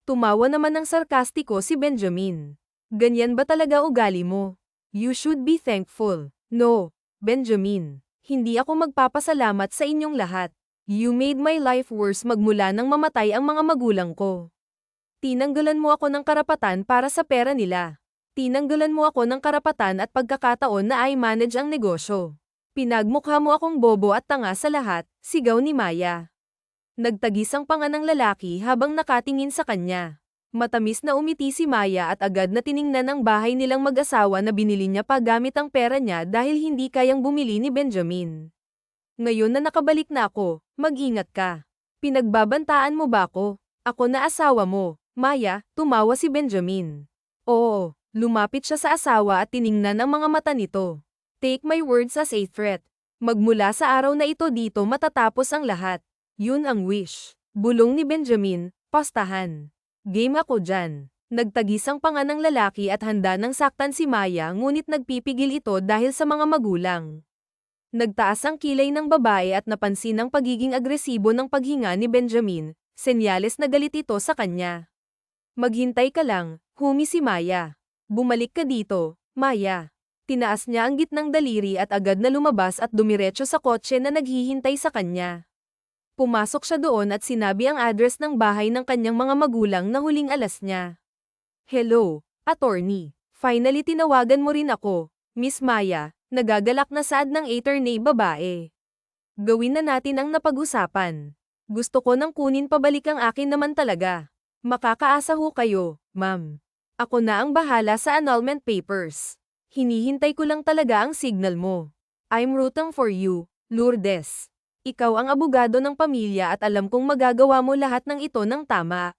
Tumawa naman ng sarkastiko si Benjamin. Ganyan ba talaga ugali mo? You should be thankful. No, Benjamin. Hindi ako magpapasalamat sa inyong lahat. You made my life worse magmula nang mamatay ang mga magulang ko. Tinanggalan mo ako ng karapatan para sa pera nila. Tinanggalan mo ako ng karapatan at pagkakataon na i-manage ang negosyo. Pinagmukha mo akong bobo at tanga sa lahat, sigaw ni Maya. Nagtagis ang panga ng lalaki habang nakatingin sa kanya. Matamis na umiti si Maya at agad na tiningnan ang bahay nilang mag-asawa na binili niya pa gamit ang pera niya dahil hindi kayang bumili ni Benjamin. Ngayon na nakabalik na ako, mag-ingat ka. Pinagbabantaan mo ba ako? Ako na asawa mo, Maya, tumawa si Benjamin. Oo, lumapit siya sa asawa at tiningnan ang mga mata nito. Take my words as a threat. Magmula sa araw na ito dito matatapos ang lahat. Yun ang wish. Bulong ni Benjamin, Pastahan. Game ako dyan. Nagtagisang panga ng lalaki at handa ng saktan si Maya ngunit nagpipigil ito dahil sa mga magulang. Nagtaas ang kilay ng babae at napansin ang pagiging agresibo ng paghinga ni Benjamin, senyales na galit ito sa kanya. Maghintay ka lang, humi si Maya. Bumalik ka dito, Maya. Tinaas niya ang gitnang daliri at agad na lumabas at dumiretso sa kotse na naghihintay sa kanya. Pumasok siya doon at sinabi ang address ng bahay ng kanyang mga magulang na huling alas niya. Hello, attorney. Finally tinawagan mo rin ako, Miss Maya, nagagalak na saad ng attorney babae. Gawin na natin ang napag-usapan. Gusto ko nang kunin pabalik ang akin naman talaga. Makakaasa ho kayo, ma'am. Ako na ang bahala sa annulment papers. Hinihintay ko lang talaga ang signal mo. I'm rooting for you, Lourdes. Ikaw ang abogado ng pamilya at alam kong magagawa mo lahat ng ito ng tama.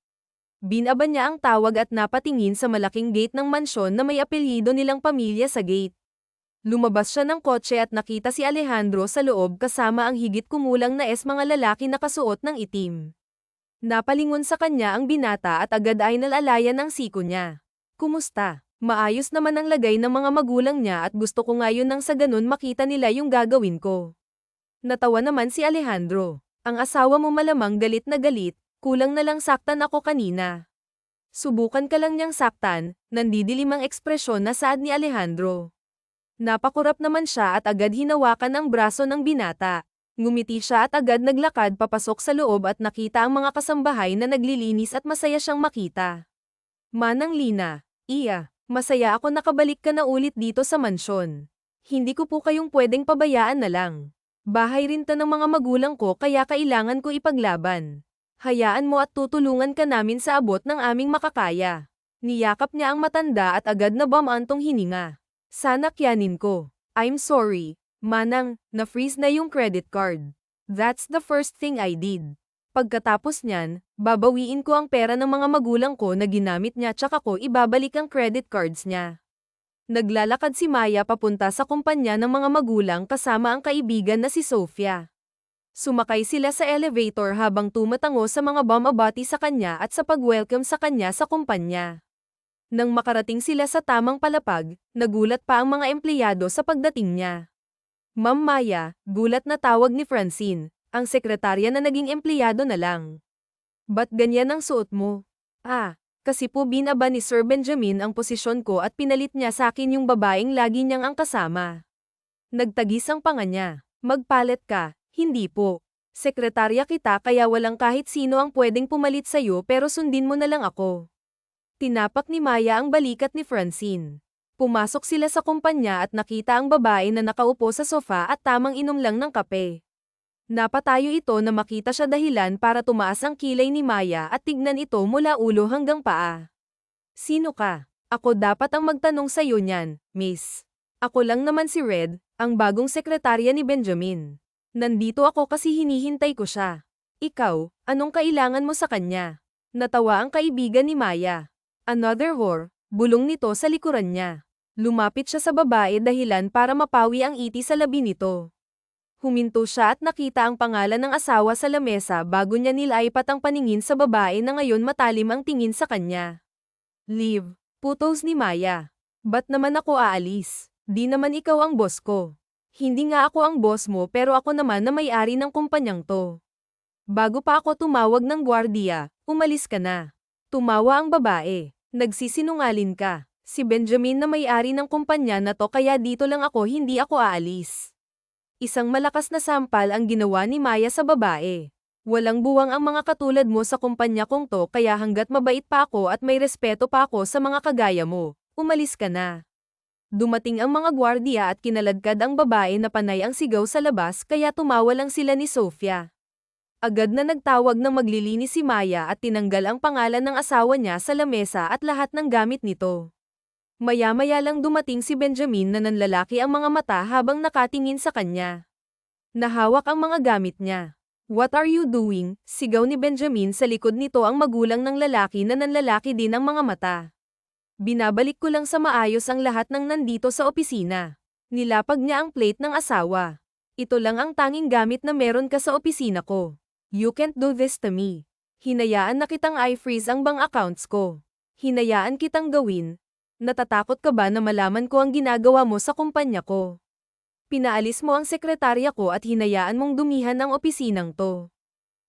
Binaba niya ang tawag at napatingin sa malaking gate ng mansyon na may apelyido nilang pamilya sa gate. Lumabas siya ng kotse at nakita si Alejandro sa loob kasama ang higit kumulang na mga lalaki na kasuot ng itim. Napalingon sa kanya ang binata at agad ay nalalayan ng siko niya. Kumusta? Maayos naman ang lagay ng mga magulang niya at gusto ko ngayon nang sa ganun makita nila yung gagawin ko. Natawa naman si Alejandro. Ang asawa mo malamang galit na galit. Kulang na lang saktan ako kanina. Subukan ka lang niyang saktan, nandidilim ang ekspresyon na saad ni Alejandro. Napakurap naman siya at agad hinawakan ang braso ng binata. Ngumiti siya at agad naglakad papasok sa loob at nakita ang mga kasambahay na naglilinis at masaya siyang makita. Manang Lina, iya, masaya ako nakabalik ka na ulit dito sa mansyon. Hindi ko po kayong pwedeng pabayaan na lang. Bahay rin ta ng mga magulang ko kaya kailangan ko ipaglaban. Hayaan mo at tutulungan ka namin sa abot ng aming makakaya. Niyakap niya ang matanda at agad na bumantong hininga. Sanakyanin ko. I'm sorry, Manang, na-freeze na yung credit card. That's the first thing I did. Pagkatapos niyan, babawiin ko ang pera ng mga magulang ko na ginamit niya tsaka ko ibabalik ang credit cards niya. Naglalakad si Maya papunta sa kumpanya ng mga magulang kasama ang kaibigan na si Sofia. Sumakay sila sa elevator habang tumatango sa mga bumabati sa kanya at sa pag-welcome sa kanya sa kumpanya. Nang makarating sila sa tamang palapag, nagulat pa ang mga empleyado sa pagdating niya. Ma'am Maya, gulat na tawag ni Francine, ang sekretarya na naging empleyado na lang. Ba't ganyan ang suot mo? Kasi po binaba ni Sir Benjamin ang posisyon ko at pinalit niya sa akin yung babaeng lagi niyang ang kasama. Nagtagis ang panga niya. Magpalit ka. Hindi po. Sekretarya kita kaya walang kahit sino ang pwedeng pumalit sa'yo pero sundin mo na lang ako. Tinapak ni Maya ang balikat ni Francine. Pumasok sila sa kumpanya at nakita ang babae na nakaupo sa sofa at tamang inom lang ng kape. Napatayo ito na makita siya dahilan para tumaas ang kilay ni Maya at tignan ito mula ulo hanggang paa. Sino ka? Ako dapat ang magtanong sa'yo niyan, miss. Ako lang naman si Red, ang bagong sekretarya ni Benjamin. Nandito ako kasi hinihintay ko siya. Ikaw, anong kailangan mo sa kanya? Natawa ang kaibigan ni Maya. Another whore, bulong nito sa likuran niya. Lumapit siya sa babae dahilan para mapawi ang iti sa labi nito. Huminto siya at nakita ang pangalan ng asawa sa lamesa bago niya nilaipat ang paningin sa babae na ngayon matalim ang tingin sa kanya. Leave, putos ni Maya. Ba't naman ako aalis? Di naman ikaw ang boss ko. Hindi nga ako ang boss mo pero ako naman na may-ari ng kumpanyang to. Bago pa ako tumawag ng gwardiya, umalis ka na. Tumawa ang babae. Nagsisinungalin ka. Si Benjamin na may-ari ng kumpanya na to kaya dito lang ako hindi ako aalis. Isang malakas na sampal ang ginawa ni Maya sa babae. Walang buwang ang mga katulad mo sa kumpanya kong to kaya hanggat mabait pa ako at may respeto pa ako sa mga kagaya mo, umalis ka na. Dumating ang mga gwardiya at kinaladkad ang babae na panay ang sigaw sa labas kaya tumawa lang sila ni Sofia. Agad na nagtawag ng maglilinis si Maya at tinanggal ang pangalan ng asawa niya sa lamesa at lahat ng gamit nito. Maya-maya lang dumating si Benjamin na nanlalaki ang mga mata habang nakatingin sa kanya. Nahawak ang mga gamit niya. What are you doing? Sigaw ni Benjamin sa likod nito ang magulang ng lalaki na nanlalaki din ang mga mata. Binabalik ko lang sa maayos ang lahat ng nandito sa opisina. Nilapag niya ang plate ng asawa. Ito lang ang tanging gamit na meron ka sa opisina ko. You can't do this to me. Hinayaan na kitang i-freeze ang bank accounts ko. Hinayaan kitang gawin. Natatakot ka ba na malaman ko ang ginagawa mo sa kumpanya ko? Pinaalis mo ang sekretarya ko at hinayaan mong dumihan ang opisinang to.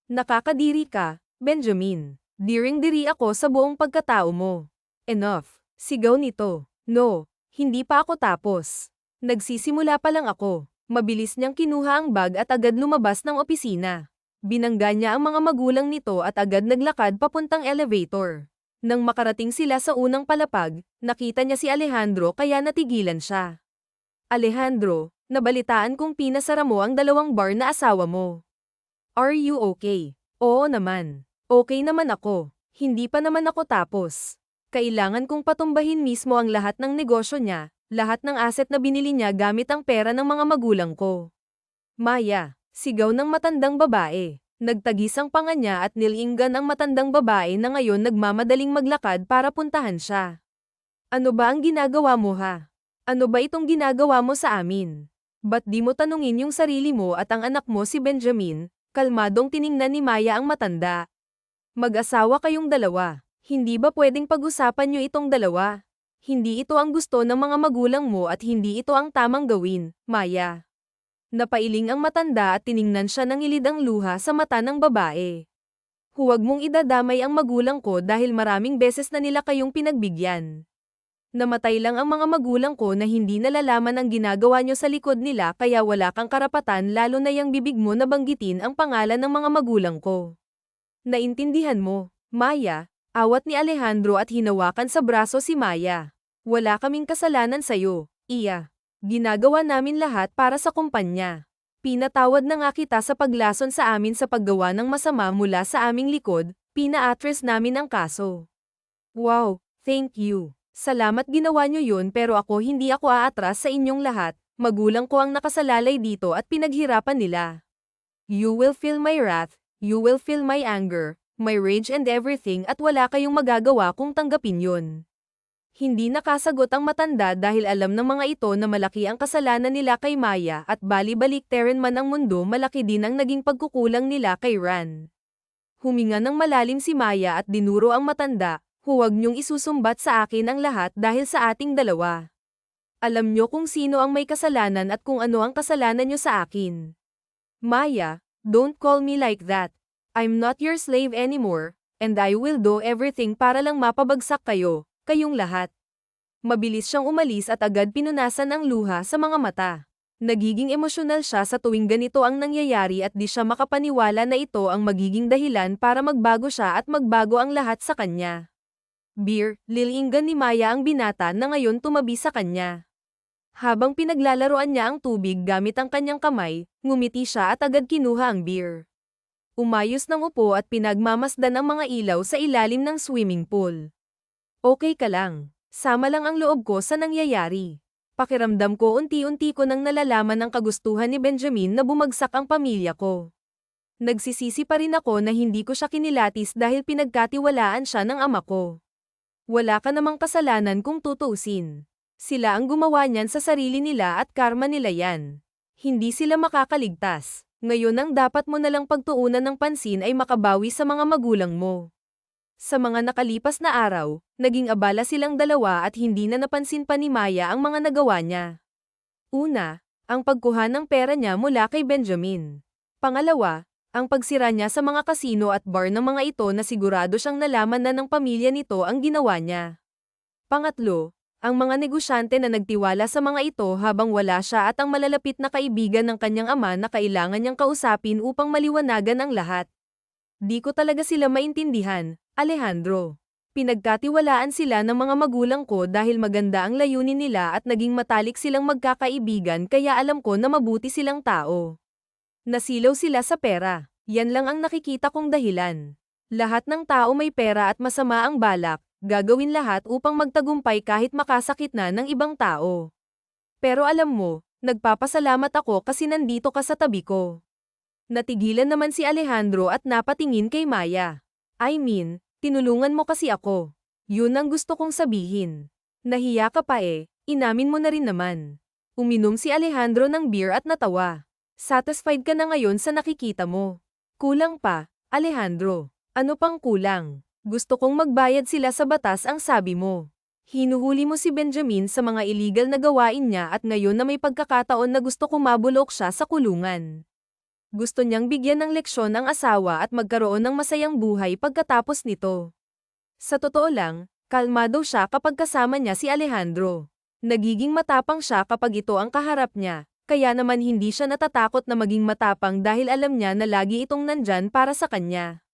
Nakakadiri ka, Benjamin. Diring-diri ako sa buong pagkatao mo. Enough. Sigaw nito. No, hindi pa ako tapos. Nagsisimula pa lang ako. Mabilis niyang kinuha ang bag at agad lumabas ng opisina. Binangga niya ang mga magulang nito at agad naglakad papuntang elevator. Nang makarating sila sa unang palapag, nakita niya si Alejandro kaya natigilan siya. Alejandro, nabalitaan kong pinasara mo ang 2 bar na asawa mo. Are you okay? Oo naman. Okay naman ako. Hindi pa naman ako tapos. Kailangan kong patumbahin mismo ang lahat ng negosyo niya, lahat ng asset na binili niya gamit ang pera ng mga magulang ko. Maya, sigaw ng matandang babae. Nagtagis ang panga niya at nilinggan ang matandang babae na ngayon nagmamadaling maglakad para puntahan siya. Ano ba ang ginagawa mo ha? Ano ba itong ginagawa mo sa amin? Ba't di mo tanungin yung sarili mo at ang anak mo si Benjamin? Kalmadong tiningnan ni Maya ang matanda. Mag-asawa kayong dalawa. Hindi ba pwedeng pag-usapan niyo itong dalawa? Hindi ito ang gusto ng mga magulang mo at hindi ito ang tamang gawin, Maya. Napailing ang matanda at tiningnan siya ng ilid ang luha sa mata ng babae. Huwag mong idadamay ang magulang ko dahil maraming beses na nila kayong pinagbigyan. Namatay lang ang mga magulang ko na hindi nalalaman ang ginagawa nyo sa likod nila kaya wala kang karapatan lalo na yang bibig mo na banggitin ang pangalan ng mga magulang ko. Naintindihan mo, Maya, awat ni Alejandro at hinawakan sa braso si Maya. Wala kaming kasalanan sa'yo, Iya. Ginagawa namin lahat para sa kumpanya. Pinatawad na nga kita sa paglason sa amin sa paggawa ng masama mula sa aming likod, pina-address namin ang kaso. Wow, thank you. Salamat ginawa nyo yun pero hindi ako aatras sa inyong lahat, magulang ko ang nakasalalay dito at pinaghirapan nila. You will feel my wrath, you will feel my anger, my rage and everything at wala kayong magagawa kung tanggapin yun. Hindi nakasagot ang matanda dahil alam ng mga ito na malaki ang kasalanan nila kay Maya at bali-baliktaran man ang mundo malaki din ang naging pagkukulang nila kay Ran. Huminga ng malalim si Maya at dinuro ang matanda, huwag niyong isusumbat sa akin ang lahat dahil sa ating dalawa. Alam niyo kung sino ang may kasalanan at kung ano ang kasalanan niyo sa akin. Maya, don't call me like that. I'm not your slave anymore, and I will do everything para lang mapabagsak kayo. Kayong lahat. Mabilis siyang umalis at agad pinunasan ang luha sa mga mata. Nagiging emosyonal siya sa tuwing ganito ang nangyayari at di siya makapaniwala na ito ang magiging dahilan para magbago siya at magbago ang lahat sa kanya. Beer, lilinggan ni Maya ang binata na ngayon tumabi sa kanya. Habang pinaglalaroan niya ang tubig gamit ang kanyang kamay, ngumiti siya at agad kinuha ang beer. Umayos ng upo at pinagmamasdan ang mga ilaw sa ilalim ng swimming pool. Okay ka lang. Sama lang ang loob ko sa nangyayari. Pakiramdam ko unti-unti ko nang nalalaman ang kagustuhan ni Benjamin na bumagsak ang pamilya ko. Nagsisisi pa rin ako na hindi ko siya kinilatis dahil pinagkatiwalaan siya ng ama ko. Wala ka namang kasalanan kung tutuusin. Sila ang gumawa niyan sa sarili nila at karma nila yan. Hindi sila makakaligtas. Ngayon ang dapat mo nalang pagtuunan ng pansin ay makabawi sa mga magulang mo. Sa mga nakalipas na araw, naging abala silang dalawa at hindi na napansin pa ni Maya ang mga nagawa niya. Una, ang pagkuha ng pera niya mula kay Benjamin. Pangalawa, ang pagsira niya sa mga kasino at bar ng mga ito na sigurado siyang nalaman na ng pamilya nito ang ginawa niya. Pangatlo, ang mga negosyante na nagtiwala sa mga ito habang wala siya at ang malalapit na kaibigan ng kanyang ama na kailangan niyang kausapin upang maliwanagan ang lahat. Di ko talaga sila maintindihan, Alejandro. Pinagkatiwalaan sila ng mga magulang ko dahil maganda ang layunin nila at naging matalik silang magkakaibigan kaya alam ko na mabuti silang tao. Nasilaw sila sa pera. Yan lang ang nakikita kong dahilan. Lahat ng tao may pera at masama ang balak, gagawin lahat upang magtagumpay kahit makasakit na ng ibang tao. Pero alam mo, nagpapasalamat ako kasi nandito ka sa tabi ko. Natigilan naman si Alejandro at napatingin kay Maya. I mean, tinulungan mo kasi ako. Yun ang gusto kong sabihin. Nahiya ka pa inamin mo na rin naman. Uminom si Alejandro ng beer at natawa. Satisfied ka na ngayon sa nakikita mo. Kulang pa, Alejandro. Ano pang kulang? Gusto kong magbayad sila sa batas ang sabi mo. Hinuhuli mo si Benjamin sa mga illegal na gawain niya at ngayon na may pagkakataon na gusto kong mabulok siya sa kulungan. Gusto niyang bigyan ng leksyon ang asawa at magkaroon ng masayang buhay pagkatapos nito. Sa totoo lang, kalmado siya kapag kasama niya si Alejandro. Nagiging matapang siya kapag ito ang kaharap niya, kaya naman hindi siya natatakot na maging matapang dahil alam niya na lagi itong nandyan para sa kanya.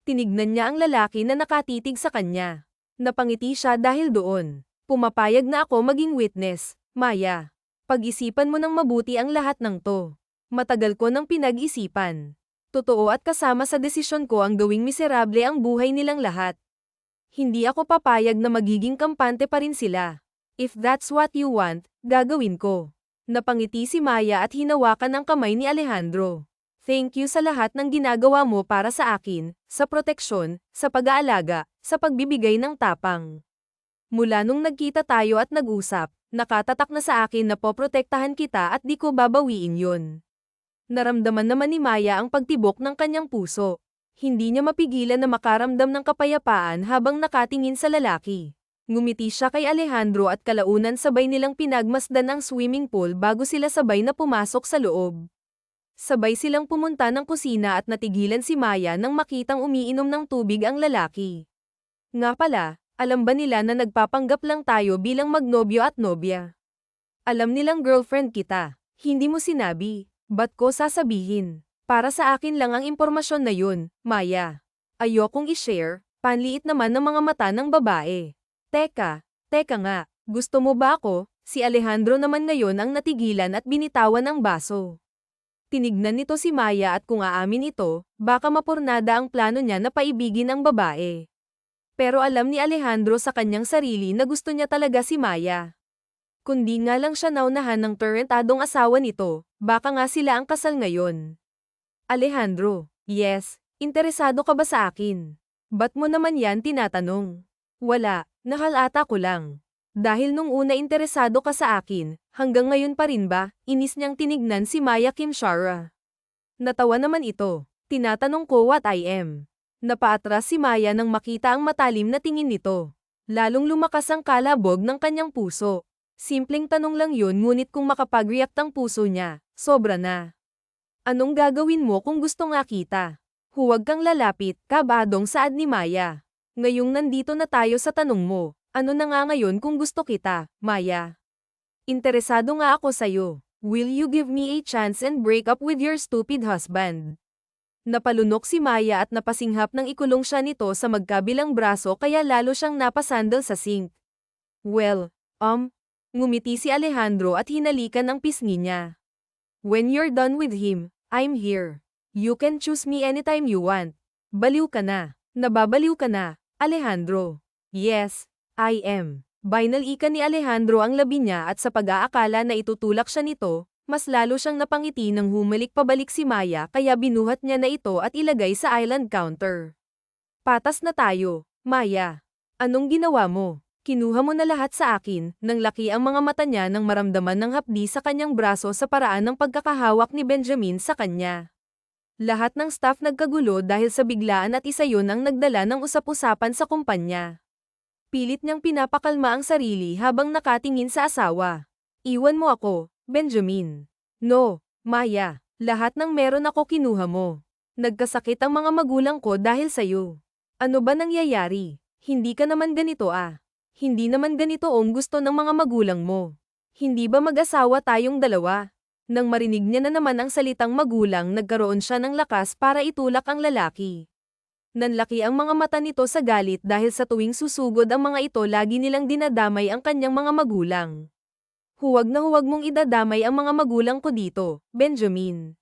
Tinignan niya ang lalaki na nakatitig sa kanya. Napangiti siya dahil doon. Pumapayag na ako maging witness, Maya. Pag-isipan mo ng mabuti ang lahat ng to. Matagal ko nang pinag-isipan. Totoo at kasama sa desisyon ko ang gawing miserable ang buhay nilang lahat. Hindi ako papayag na magiging kampante pa rin sila. If that's what you want, gagawin ko. Napangiti si Maya at hinawakan ang kamay ni Alejandro. Thank you sa lahat ng ginagawa mo para sa akin, sa proteksyon, sa pag-aalaga, sa pagbibigay ng tapang. Mula nung nagkita tayo at nag-usap, nakatatak na sa akin na poprotektahan kita at di ko babawiin yun. Naramdaman naman ni Maya ang pagtibok ng kanyang puso. Hindi niya mapigilan na makaramdam ng kapayapaan habang nakatingin sa lalaki. Ngumiti siya kay Alejandro at kalaunan sabay nilang pinagmasdan ang swimming pool bago sila sabay na pumasok sa loob. Sabay silang pumunta ng kusina at natigilan si Maya nang makitang umiinom ng tubig ang lalaki. Nga pala, alam ba nila na nagpapanggap lang tayo bilang magnobyo at nobya? Alam nilang girlfriend kita. Hindi mo sinabi. Ba't ko sasabihin? Para sa akin lang ang impormasyon na yun, Maya. Ayokong i-share, panliit naman ng mga mata ng babae. Teka nga, gusto mo ba ako? Si Alejandro naman ngayon ang natigilan at binitawan ang baso. Tinignan nito si Maya at kung aamin ito, baka mapurnada ang plano niya na paibigin ang babae. Pero alam ni Alejandro sa kanyang sarili na gusto niya talaga si Maya. Kundi nga lang siya naunahan ng torrentadong asawa nito, baka nga sila ang kasal ngayon. Alejandro, yes, interesado ka ba sa akin? Ba't mo naman yan tinatanong? Wala, nahalata ko lang. Dahil nung una interesado ka sa akin, hanggang ngayon pa rin ba? Inis niyang tinignan si Maya Kim Shara. Natawa naman ito. Tinatanong ko what I am. Napaatras si Maya nang makita ang matalim na tingin nito. Lalong lumakas ang kalabog ng kanyang puso. Simpleng tanong lang yun ngunit kung makapag-react ang puso niya, sobra na. Anong gagawin mo kung gusto nga kita? Huwag kang lalapit, kabadong saad ni Maya. Ngayong nandito na tayo sa tanong mo. Ano na nga ngayon kung gusto kita, Maya? Interesado nga ako sa'yo. Will you give me a chance and break up with your stupid husband? Napalunok si Maya at napasinghap nang ikulong siya nito sa magkabilang braso kaya lalo siyang napasandal sa sink. Well, ngumiti si Alejandro at hinalikan ang pisngi niya. When you're done with him, I'm here. You can choose me anytime you want. Baliw ka na. Nababaliw ka na, Alejandro. Yes. I am. Binalikan ni Alejandro ang labi niya at sa pag-aakala na itutulak siya nito, mas lalo siyang napangiti nang humalik pabalik si Maya kaya binuhat niya na ito at ilagay sa island counter. Patas na tayo, Maya. Anong ginawa mo? Kinuha mo na lahat sa akin, nang laki ang mga mata niya nang maramdaman ng hapdi sa kanyang braso sa paraan ng pagkakahawak ni Benjamin sa kanya. Lahat ng staff nagkagulo dahil sa biglaan at isa yun ang nagdala ng usap-usapan sa kumpanya. Pilit niyang pinapakalma ang sarili habang nakatingin sa asawa. Iwan mo ako, Benjamin. No, Maya. Lahat ng meron ako kinuha mo. Nagkasakit ang mga magulang ko dahil sa'yo. Ano ba nangyayari? Hindi ka naman ganito ah. Hindi naman ganito ang gusto ng mga magulang mo. Hindi ba mag-asawa tayong dalawa? Nang marinig niya na naman ang salitang magulang nagkaroon siya ng lakas para itulak ang lalaki. Nanlaki ang mga mata nito sa galit dahil sa tuwing susugod ang mga ito lagi nilang dinadamay ang kanyang mga magulang. Huwag na huwag mong idadamay ang mga magulang ko dito, Benjamin.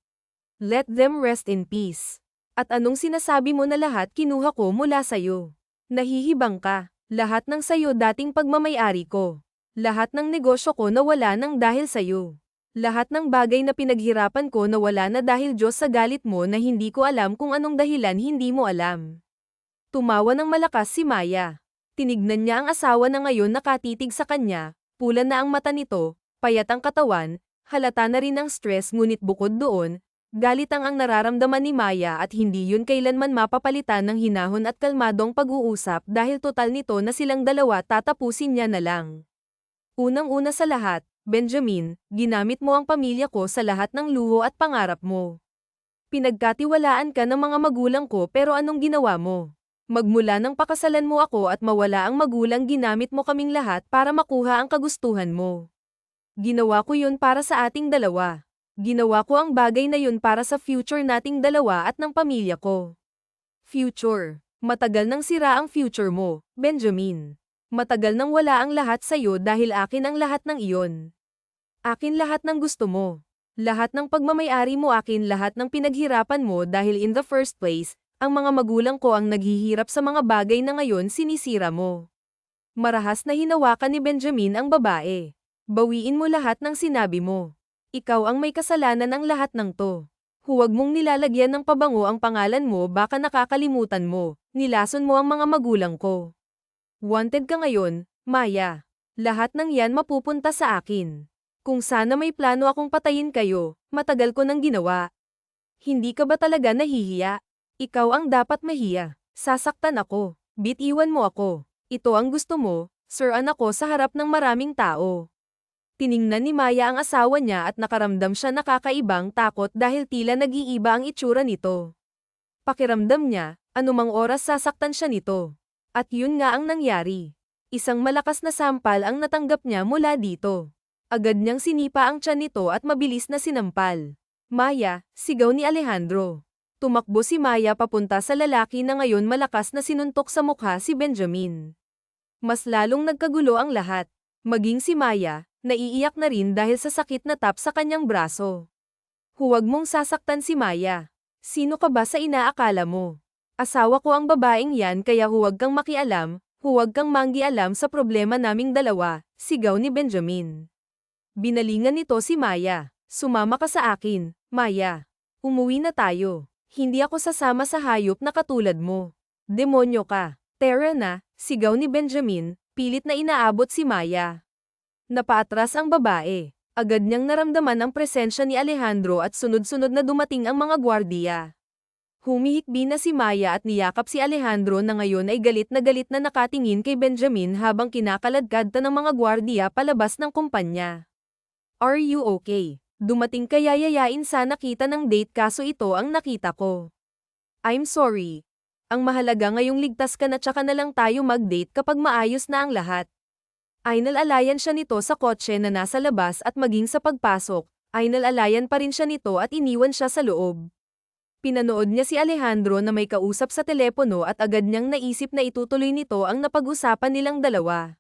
Let them rest in peace. At anong sinasabi mo na lahat kinuha ko mula sayo? Nahihibang ka. Lahat ng sayo dating pagmamayari ko. Lahat ng negosyo ko nawala ng dahil sayo. Lahat ng bagay na pinaghirapan ko nawala na dahil Diyos sa galit mo na hindi ko alam kung anong dahilan hindi mo alam. Tumawa ng malakas si Maya. Tinignan niya ang asawa na ngayon nakatitig sa kanya, pula na ang mata nito, payat ang katawan, halata na rin ang stress ngunit bukod doon, Galitang ang nararamdaman ni Maya at hindi yun kailanman mapapalitan ng hinahon at kalmadong pag-uusap dahil total nito na silang dalawa tatapusin niya na lang. Unang-una sa lahat, Benjamin, ginamit mo ang pamilya ko sa lahat ng luho at pangarap mo. Pinagkatiwalaan ka ng mga magulang ko pero anong ginawa mo? Magmula nang pakasalan mo ako at mawala ang magulang ginamit mo kaming lahat para makuha ang kagustuhan mo. Ginawa ko yun para sa ating dalawa. Ginawa ko ang bagay na yun para sa future nating dalawa at ng pamilya ko. Future. Matagal nang sira ang future mo, Benjamin. Matagal nang wala ang lahat sa'yo dahil akin ang lahat ng iyon. Akin lahat ng gusto mo. Lahat ng pagmamayari mo akin lahat ng pinaghirapan mo dahil in the first place, ang mga magulang ko ang naghihirap sa mga bagay na ngayon sinisira mo. Marahas na hinawakan ni Benjamin ang babae. Bawiin mo lahat ng sinabi mo. Ikaw ang may kasalanan ng lahat ng to. Huwag mong nilalagyan ng pabango ang pangalan mo baka nakakalimutan mo, nilason mo ang mga magulang ko. Wanted ka ngayon, Maya. Lahat ng yan mapupunta sa akin. Kung sana may plano akong patayin kayo, matagal ko nang ginawa. Hindi ka ba talaga nahihiya? Ikaw ang dapat mahiya. Sasaktan ako. Bitiwan mo ako. Ito ang gusto mo, sir-an ako sa harap ng maraming tao. Tiningnan ni Maya ang asawa niya at nakaramdam siya nakakaibang takot dahil tila nag-iiba ang itsura nito. Pakiramdam niya, anumang oras sasaktan siya nito. At yun nga ang nangyari. Isang malakas na sampal ang natanggap niya mula dito. Agad niyang sinipa ang tiyan nito at mabilis na sinampal. Maya, sigaw ni Alejandro. Tumakbo si Maya papunta sa lalaki na ngayon malakas na sinuntok sa mukha si Benjamin. Mas lalong nagkagulo ang lahat. Maging si Maya, naiiyak na rin dahil sa sakit na tap sa kanyang braso. Huwag mong sasaktan si Maya. Sino ka ba sa inaakala mo? Asawa ko ang babaeng yan kaya huwag kang makialam, huwag kang manggialam sa problema naming dalawa, sigaw ni Benjamin. Binalingan nito si Maya. Sumama ka sa akin, Maya. Umuwi na tayo. Hindi ako sasama sa hayop na katulad mo. Demonyo ka. Tara na, sigaw ni Benjamin, pilit na inaabot si Maya. Napaatras ang babae. Agad niyang naramdaman ang presensya ni Alejandro at sunod-sunod na dumating ang mga gwardiya. Humihikbi na si Maya at niyakap si Alejandro na ngayon ay galit na nakatingin kay Benjamin habang kinakaladkad ng mga gwardiya palabas ng kumpanya. Are you okay? Dumating kaya yayain sana kita ng date kaso ito ang nakita ko. I'm sorry. Ang mahalaga ngayong ligtas ka na tsaka na lang tayo mag-date kapag maayos na ang lahat. Inalalayan siya nito sa kotse na nasa labas at maging sa pagpasok, inalalayan pa rin siya nito at iniwan siya sa loob. Pinanood niya si Alejandro na may kausap sa telepono at agad niyang naisip na itutuloy nito ang napag-usapan nilang dalawa.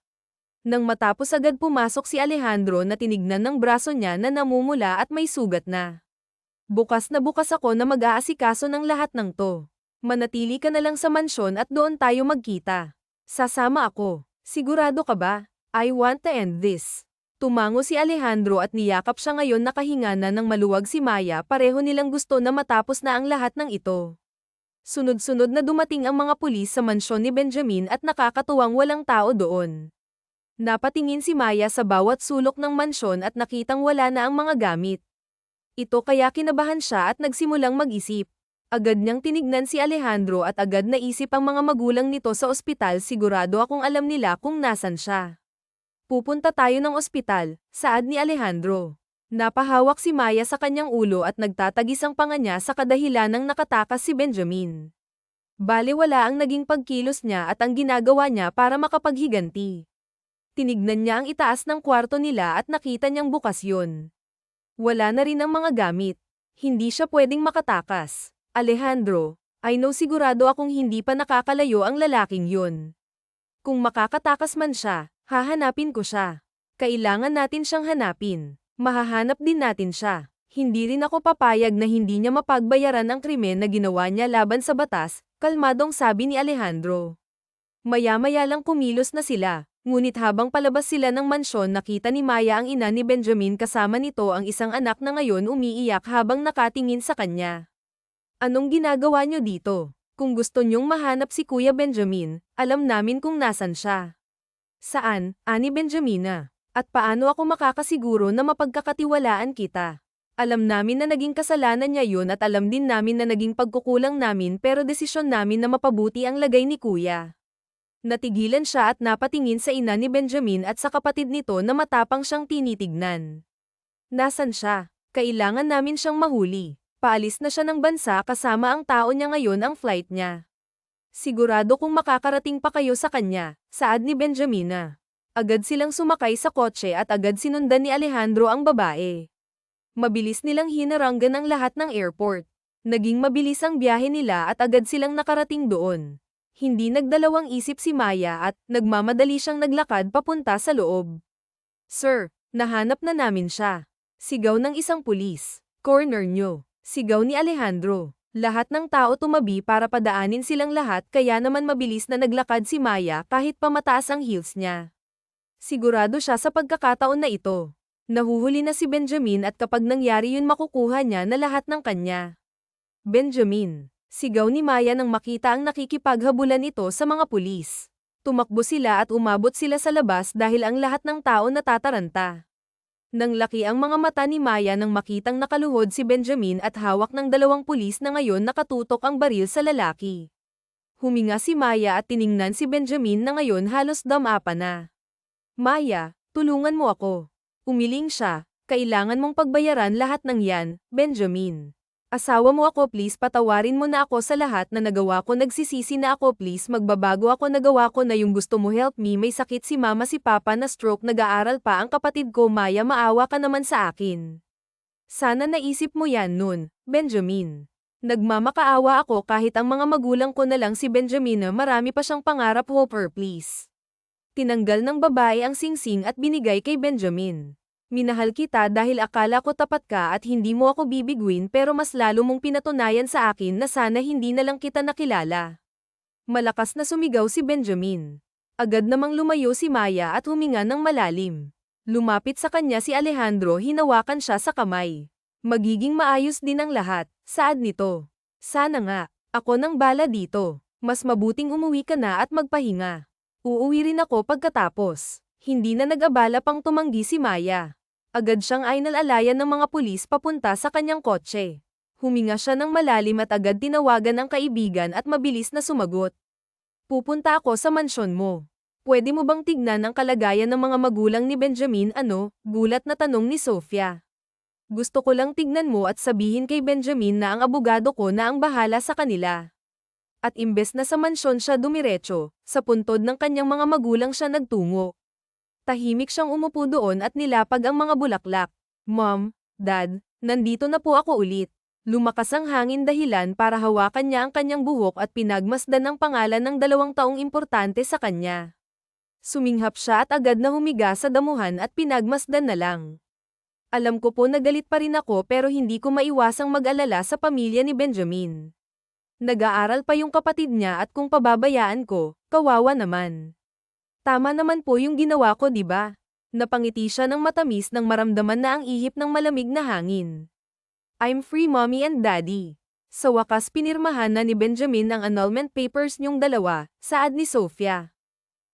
Nang matapos agad pumasok si Alejandro na tinignan ng braso niya na namumula at may sugat na. Bukas ako na mag-aasikaso ng lahat ng to. Manatili ka na lang sa mansyon at doon tayo magkita. Sasama ako. Sigurado ka ba? I want to end this. Tumango si Alejandro at niyakap siya ngayon nakahinga na ng maluwag si Maya pareho nilang gusto na matapos na ang lahat ng ito. Sunod-sunod na dumating ang mga pulis sa mansyon ni Benjamin at nakakatuwang walang tao doon. Napatingin si Maya sa bawat sulok ng mansyon at nakitang wala na ang mga gamit. Ito kaya kinabahan siya at nagsimulang mag-isip. Agad niyang tinignan si Alejandro at agad naisip ang mga magulang nito sa ospital sigurado akong alam nila kung nasan siya. Pupunta tayo ng ospital, saad ni Alejandro. Napahawak si Maya sa kanyang ulo at nagtatagis ang panga niya sa kadahilanang nakatakas si Benjamin. Balewala ang naging pagkilos niya at ang ginagawa niya para makapaghiganti. Tinignan niya ang itaas ng kwarto nila at nakita niyang bukas yun. Wala na rin ang mga gamit. Hindi siya pwedeng makatakas. Alejandro, I know sigurado akong hindi pa nakakalayo ang lalaking yun. Kung makakatakas man siya, hahanapin ko siya. Kailangan natin siyang hanapin. Mahahanap din natin siya. Hindi rin ako papayag na hindi niya mapagbayaran ang krimen na ginawa niya laban sa batas, kalmadong sabi ni Alejandro. Maya-maya lang kumilos na sila, ngunit habang palabas sila ng mansyon nakita ni Maya ang ina ni Benjamin kasama nito ang isang anak na ngayon umiiyak habang nakatingin sa kanya. Anong ginagawa niyo dito? Kung gusto niyong mahanap si Kuya Benjamin, alam namin kung nasan siya. Saan, Ani Benjamina? At paano ako makakasiguro na mapagkakatiwalaan kita? Alam namin na naging kasalanan niya yun at alam din namin na naging pagkukulang namin pero desisyon namin na mapabuti ang lagay ni Kuya. Natigilan siya at napatingin sa ina ni Benjamin at sa kapatid nito na matapang siyang tinitignan. Nasaan siya? Kailangan namin siyang mahuli. Paalis na siya ng bansa kasama ang tao niya ngayon ang flight niya. Sigurado kung makakarating pa kayo sa kanya, saad ni Benjamina. Agad silang sumakay sa kotse at agad sinundan ni Alejandro ang babae. Mabilis nilang hinaranggan ang lahat ng airport. Naging mabilis ang biyahe nila at agad silang nakarating doon. Hindi nagdalawang isip si Maya at nagmamadali siyang naglakad papunta sa loob. Sir, nahanap na namin siya. Sigaw ng isang pulis. Corner nyo. Sigaw ni Alejandro. Lahat ng tao tumabi para padaanin silang lahat kaya naman mabilis na naglakad si Maya kahit pamataas ang heels niya. Sigurado siya sa pagkakataon na ito. Nahuhuli na si Benjamin at kapag nangyari yun makukuha niya na lahat ng kanya. Benjamin. Sigaw ni Maya nang makita ang nakikipaghabulan ito sa mga pulis. Tumakbo sila at umabot sila sa labas dahil ang lahat ng tao natataranta. Nang laki ang mga mata ni Maya nang makitang nakaluhod si Benjamin at hawak ng dalawang pulis na ngayon nakatutok ang baril sa lalaki. Huminga si Maya at tiningnan si Benjamin na ngayon halos damapa na. Maya, tulungan mo ako. Umiling siya, kailangan mong pagbayaran lahat ng yan, Benjamin. Asawa mo ako please patawarin mo na ako sa lahat na nagawa ko nagsisisi na ako please magbabago ako nagawa ko na yung gusto mo help me may sakit si mama si papa na stroke nag-aaral pa ang kapatid ko Maya maawa ka naman sa akin. Sana naisip mo yan nun, Benjamin. Nagmamakaawa ako kahit ang mga magulang ko na lang si Benjamin na marami pa siyang pangarap Hopper please. Tinanggal ng babae ang singsing at binigay kay Benjamin. Minahal kita dahil akala ko tapat ka at hindi mo ako bibiguin pero mas lalo mong pinatunayan sa akin na sana hindi na lang kita nakilala. Malakas na sumigaw si Benjamin. Agad namang lumayo si Maya at huminga ng malalim. Lumapit sa kanya si Alejandro hinawakan siya sa kamay. Magiging maayos din ang lahat, saad nito. Sana nga, ako nang bala dito. Mas mabuting umuwi ka na at magpahinga. Uuwi rin ako pagkatapos. Hindi na nag-abala pang tumanggi si Maya. Agad siyang ainalalayan ng mga pulis papunta sa kanyang kotse. Huminga siya ng malalim at agad tinawagan ang kaibigan at mabilis na sumagot. Pupunta ako sa mansyon mo. Pwede mo bang tignan ang kalagayan ng mga magulang ni Benjamin gulat na tanong ni Sofia. Gusto ko lang tignan mo at sabihin kay Benjamin na ang abogado ko na ang bahala sa kanila. At imbes na sa mansyon siya dumiretso, sa puntod ng kanyang mga magulang siya nagtungo. Tahimik siyang umupo doon at nilapag ang mga bulaklak. Mom, Dad, nandito na po ako ulit. Lumakas ang hangin dahilan para hawakan niya ang kanyang buhok at pinagmasdan ang pangalan ng 2 taong importante sa kanya. Suminghap siya at agad na humiga sa damuhan at pinagmasdan na lang. Alam ko po na galit pa rin ako pero hindi ko maiwasang mag-alala sa pamilya ni Benjamin. Nag-aaral pa yung kapatid niya at kung pababayaan ko, kawawa naman. Tama naman po yung ginawa ko diba? Napangiti siya ng matamis nang maramdaman na ang ihip ng malamig na hangin. I'm free mommy and daddy. Sa wakas pinirmahan na ni Benjamin ang annulment papers niyong dalawa, saad ni Sofia.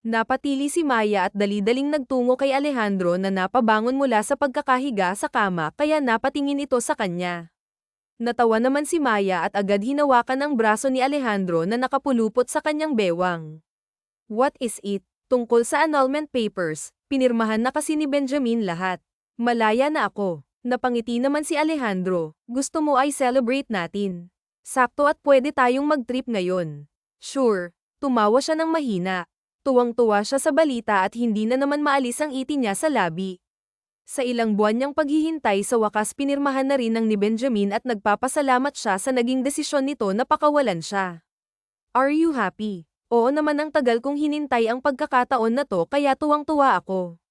Napatili si Maya at dali-daling nagtungo kay Alejandro na napabangon mula sa pagkakahiga sa kama kaya napatingin ito sa kanya. Natawa naman si Maya at agad hinawakan ang braso ni Alejandro na nakapulupot sa kanyang bewang. What is it? Tungkol sa annulment papers, pinirmahan na kasi ni Benjamin lahat. Malaya na ako. Napangiti naman si Alejandro. Gusto mo ay celebrate natin. Sakto at pwede tayong mag-trip ngayon. Sure. Tumawa siya ng mahina. Tuwang-tuwa siya sa balita at hindi na naman maalis ang iti niya sa labi. Sa ilang buwan niyang paghihintay sa wakas pinirmahan na rin ng ni Benjamin at nagpapasalamat siya sa naging desisyon nito na pakawalan siya. Are you happy? Oo naman ang tagal kong hinintay ang pagkakataon na to kaya tuwang-tuwa ako.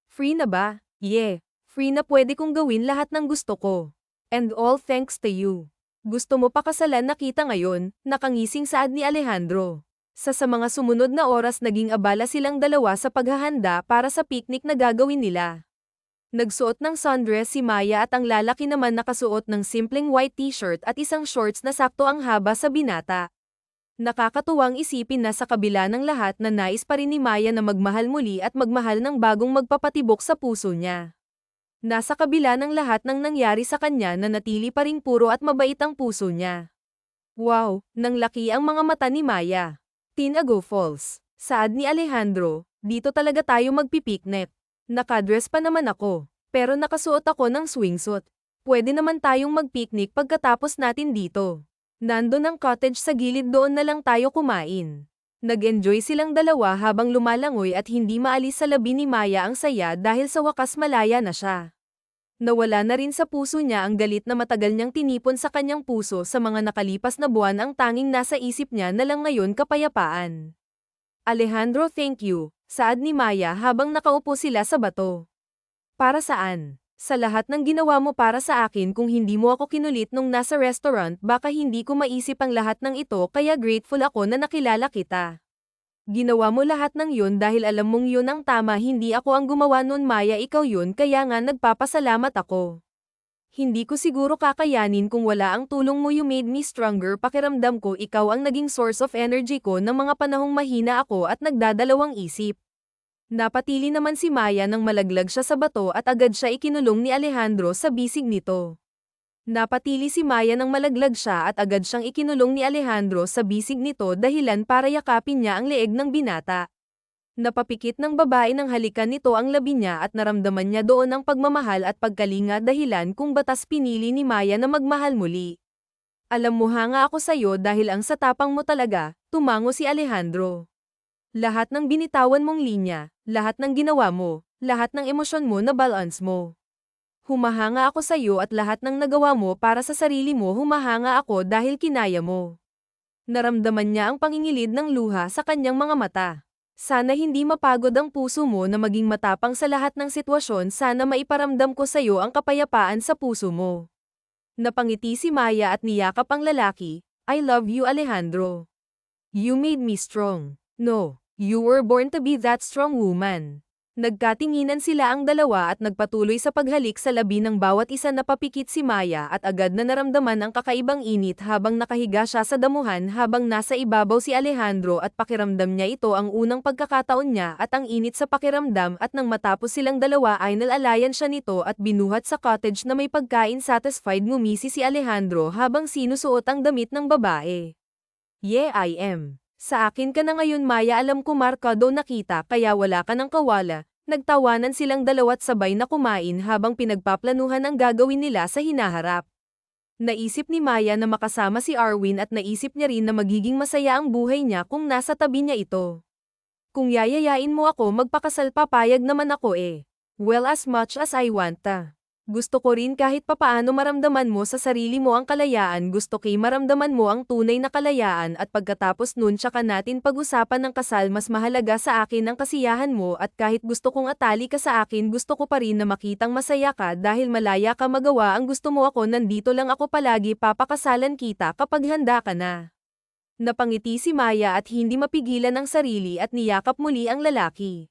Free na ba? Yeah, free na pwede kong gawin lahat ng gusto ko. And all thanks to you. Gusto mo pakasalan na kita ngayon, nakangising saad ni Alejandro. Sa mga sumunod na oras naging abala silang dalawa sa paghahanda para sa picnic na gagawin nila. Nagsuot ng sundress si Maya at ang lalaki naman nakasuot ng simpleng white t-shirt at isang shorts na sakto ang haba sa binata. Nakakatuwang isipin na sa kabila ng lahat na nais pa rin ni Maya na magmahal muli at magmahal ng bagong magpapatibok sa puso niya. Nasa kabila ng lahat ng nangyari sa kanya na natili pa ring puro at mabait ang puso niya. Wow, nang laki ang mga mata ni Maya. Tinago Falls. Saad ni Alejandro, dito talaga tayo magpipiknik. Nakadress pa naman ako, pero nakasuot ako ng swimsuit. Pwede naman tayong magpiknik pagkatapos natin dito. Nandun ang cottage sa gilid, doon na lang tayo kumain. Nag-enjoy silang dalawa habang lumalangoy at hindi maalis sa labi ni Maya ang saya dahil sa wakas malaya na siya. Nawala na rin sa puso niya ang galit na matagal niyang tinipon sa kanyang puso sa mga nakalipas na buwan, ang tanging nasa isip niya na lang ngayon kapayapaan. Alejandro, thank you, saad ni Maya habang nakaupo sila sa bato. Para saan? Sa lahat ng ginawa mo para sa akin. Kung hindi mo ako kinulit nung nasa restaurant, baka hindi ko maisip ang lahat ng ito, kaya grateful ako na nakilala kita. Ginawa mo lahat ng yun dahil alam mong yun ang tama, hindi ako ang gumawa nun Maya, ikaw yun, kaya nga nagpapasalamat ako. Hindi ko siguro kakayanin kung wala ang tulong mo, you made me stronger, pakiramdam ko ikaw ang naging source of energy ko ng mga panahong mahina ako at nagdadalawang isip. Napatili naman si Maya nang malaglag siya sa bato at agad siya ikinulong ni Alejandro sa bisig nito. Napatili si Maya nang malaglag siya at agad siyang ikinulong ni Alejandro sa bisig nito, dahilan para yakapin niya ang leeg ng binata. Napapikit ng babae ng halikan nito ang labi niya at naramdaman niya doon ang pagmamahal at pagkalinga, dahilan kung batas pinili ni Maya na magmahal muli. Alam mo, hanga ako sa'yo dahil ang sa tapang mo talaga, tumango si Alejandro. Lahat ng binitawan mong linya, lahat ng ginawa mo, lahat ng emosyon mo na balance mo. Humahanga ako sa'yo at lahat ng nagawa mo para sa sarili mo, humahanga ako dahil kinaya mo. Naramdaman niya ang pangingilid ng luha sa kanyang mga mata. Sana hindi mapagod ang puso mo na maging matapang sa lahat ng sitwasyon, sana maiparamdam ko sa'yo ang kapayapaan sa puso mo. Napangiti si Maya at niyakap ang lalaki. I love you, Alejandro. You made me strong. No, you were born to be that strong woman. Nagkatinginan sila ang dalawa at nagpatuloy sa paghalik sa labi ng bawat isa. Napapikit si Maya at agad na naramdaman ang kakaibang init habang nakahiga siya sa damuhan habang nasa ibabaw si Alejandro, at pakiramdam niya ito ang unang pagkakataon niya at ang init sa pakiramdam, at nang matapos silang dalawa ay nalalayan siya nito at binuhat sa cottage na may pagkain. Satisfied ngumisi si Alejandro habang sinusuot ang damit ng babae. Yeah, I am. Sa akin ka na ngayon Maya, alam ko markado nakita kaya wala ka ng kawala. Nagtawanan silang dalawa't sabay na kumain habang pinagpaplanuhan ang gagawin nila sa hinaharap. Naisip ni Maya na makasama si Arwin at naisip niya rin na magiging masaya ang buhay niya kung nasa tabi niya ito. Kung yayayain mo ako magpakasal, papayag naman ako eh. Well, as much as I want ta. Gusto ko rin kahit papaano maramdaman mo sa sarili mo ang kalayaan, gusto ko maramdaman mo ang tunay na kalayaan, at pagkatapos nun tsaka natin pag-usapan ng kasal. Mas mahalaga sa akin ang kasiyahan mo, at kahit gusto kong atali ka sa akin, gusto ko pa rin na makitang masaya ka dahil malaya ka magawa ang gusto mo. Ako nandito lang ako palagi, papakasalan kita kapag handa ka na. Napangiti si Maya at hindi mapigilan ang sarili at niyakap muli ang lalaki.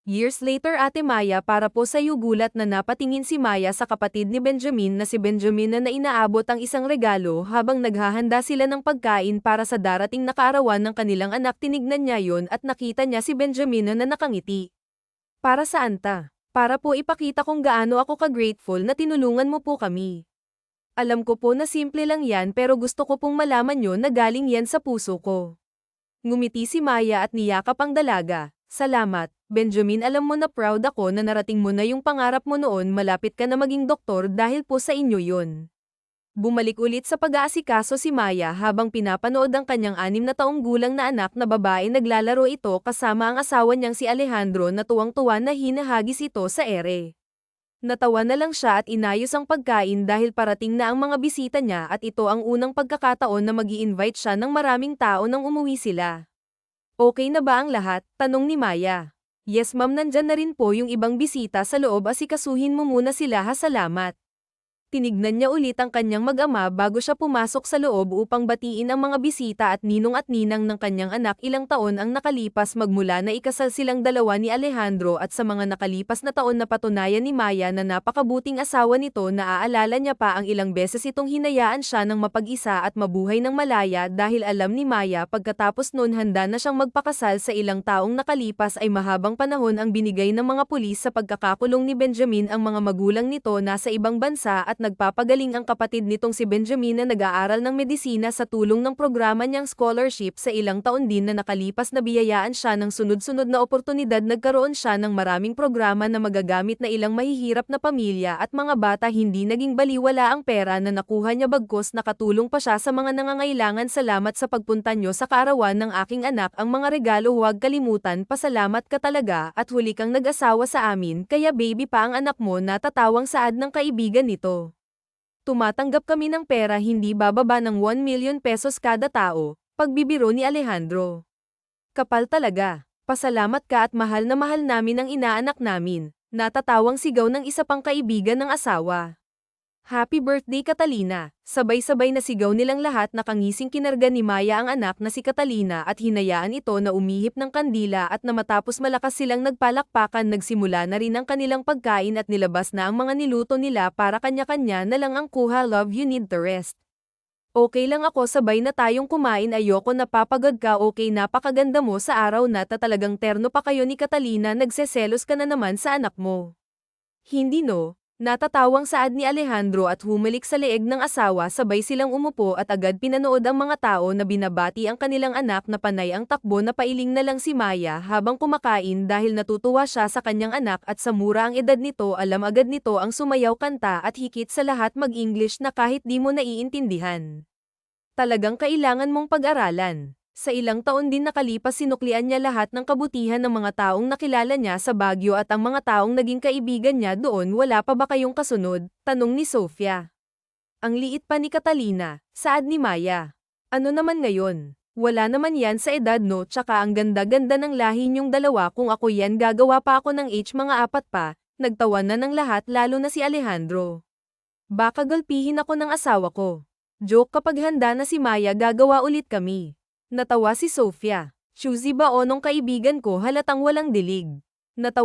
Years later, Ate Maya, para po sa iyo, gulat na napatingin si Maya sa kapatid ni Benjamin na si Benjamin na inaabot ang isang regalo habang naghahanda sila ng pagkain para sa darating na kaarawan ng kanilang anak. Tinignan niya yon at nakita niya si Benjamin na nakangiti. Para saan ta? Para po ipakita kung gaano ako ka-grateful na tinulungan mo po kami. Alam ko po na simple lang yan, pero gusto ko pong malaman nyo na galing yan sa puso ko. Ngumiti si Maya at niyakap ang dalaga. Salamat, Benjamin, alam mo na proud ako na narating mo na yung pangarap mo noon, malapit ka na maging doktor dahil po sa inyo yun. Bumalik ulit sa pag-aasikaso si Maya habang pinapanood ang kanyang 6 na taong gulang na anak na babae. Naglalaro ito kasama ang asawa niyang si Alejandro na tuwang-tuwa na hinahagis ito sa ere. Natawa na lang siya at inayos ang pagkain dahil parating na ang mga bisita niya at ito ang unang pagkakataon na mag-i-invite siya ng maraming tao nang umuwi sila. Okay na ba ang lahat? Tanong ni Maya. Yes ma'am, nandyan na rin po yung ibang bisita sa loob, asikasuhin mo muna sila ha, salamat. Tinignan niya ulit ang kanyang mag-ama bago siya pumasok sa loob upang batiin ang mga bisita at ninong at ninang ng kanyang anak. Ilang taon ang nakalipas magmula na ikasal silang dalawa ni Alejandro at sa mga nakalipas na taon napatunayan ni Maya na napakabuting asawa nito. Naaalala niya pa ang ilang beses itong hinayaan siya ng mapag-isa at mabuhay ng malaya dahil alam ni Maya pagkatapos noon handa na siyang magpakasal sa ilang taong nakalipas ay mahabang panahon ang binigay ng mga pulis sa pagkakakulong ni Benjamin. Ang mga magulang nito nasa ibang bansa at nagpapagaling ang kapatid nitong si Benjamin na nag-aaral ng medisina sa tulong ng programa niyang scholarship. Sa ilang taon din na nakalipas nabiyayaan siya ng sunod-sunod na oportunidad. Nagkaroon siya ng maraming programa na magagamit na ilang mahihirap na pamilya at mga bata. Hindi naging baliwala ang pera na nakuha niya bagkus nakatulong pa siya sa mga nangangailangan. Salamat sa pagpunta niyo sa kaarawan ng aking anak. Ang mga regalo huwag kalimutan. Pasalamat ka talaga at huli kang nag-asawa sa amin kaya baby pa ang anak mo. Natatawang saad ng kaibigan nito. Tumatanggap kami ng pera hindi bababa ng 1 million pesos kada tao, pagbibiro ni Alejandro. Kapal talaga. Pasalamat ka at mahal na mahal namin ang inaanak namin. Natatawang sigaw ng isa pang kaibigan ng asawa. Happy birthday Catalina! Sabay-sabay na sigaw nilang lahat. Nakangising kinarga ni Maya ang anak na si Catalina at hinayaan ito na umihip ng kandila at na matapos malakas silang nagpalakpakan nagsimula na rin ang kanilang pagkain at nilabas na ang mga niluto nila para kanya-kanya na lang ang kuha. Love you need to rest. Okay lang ako sabay na tayong kumain ayoko napapagod ka okay napakaganda mo sa araw na talagang terno pa kayo ni Catalina nagseselos ka na naman sa anak mo. Hindi no? Natatawang saad ni Alejandro at humalik sa leeg ng asawa sabay silang umupo at agad pinanood ang mga tao na binabati ang kanilang anak na panay ang takbo. Napailing na lang si Maya habang kumakain dahil natutuwa siya sa kanyang anak at sa mura ang edad nito. Alam agad nito ang sumayaw kanta at higit sa lahat mag-English na kahit di mo naiintindihan. Talagang kailangan mong pag-aralan. Sa ilang taon din nakalipas sinuklian niya lahat ng kabutihan ng mga taong nakilala niya sa Baguio at ang mga taong naging kaibigan niya doon. Wala pa ba kayong kasunod? Tanong ni Sofia. Ang liit pa ni Catalina, saad ni Maya. Ano naman ngayon? Wala naman yan sa edad no tsaka ang ganda-ganda ng lahi niyong dalawa kung ako yan gagawa pa ako ng mga 4 pa. Nagtawa na ng lahat lalo na si Alejandro. Baka gulpihin ako ng asawa ko. Joke kapag handa na si Maya gagawa ulit kami. Natawa si Sofia. Choosy ba o nung kaibigan ko halatang walang dilig. Natawa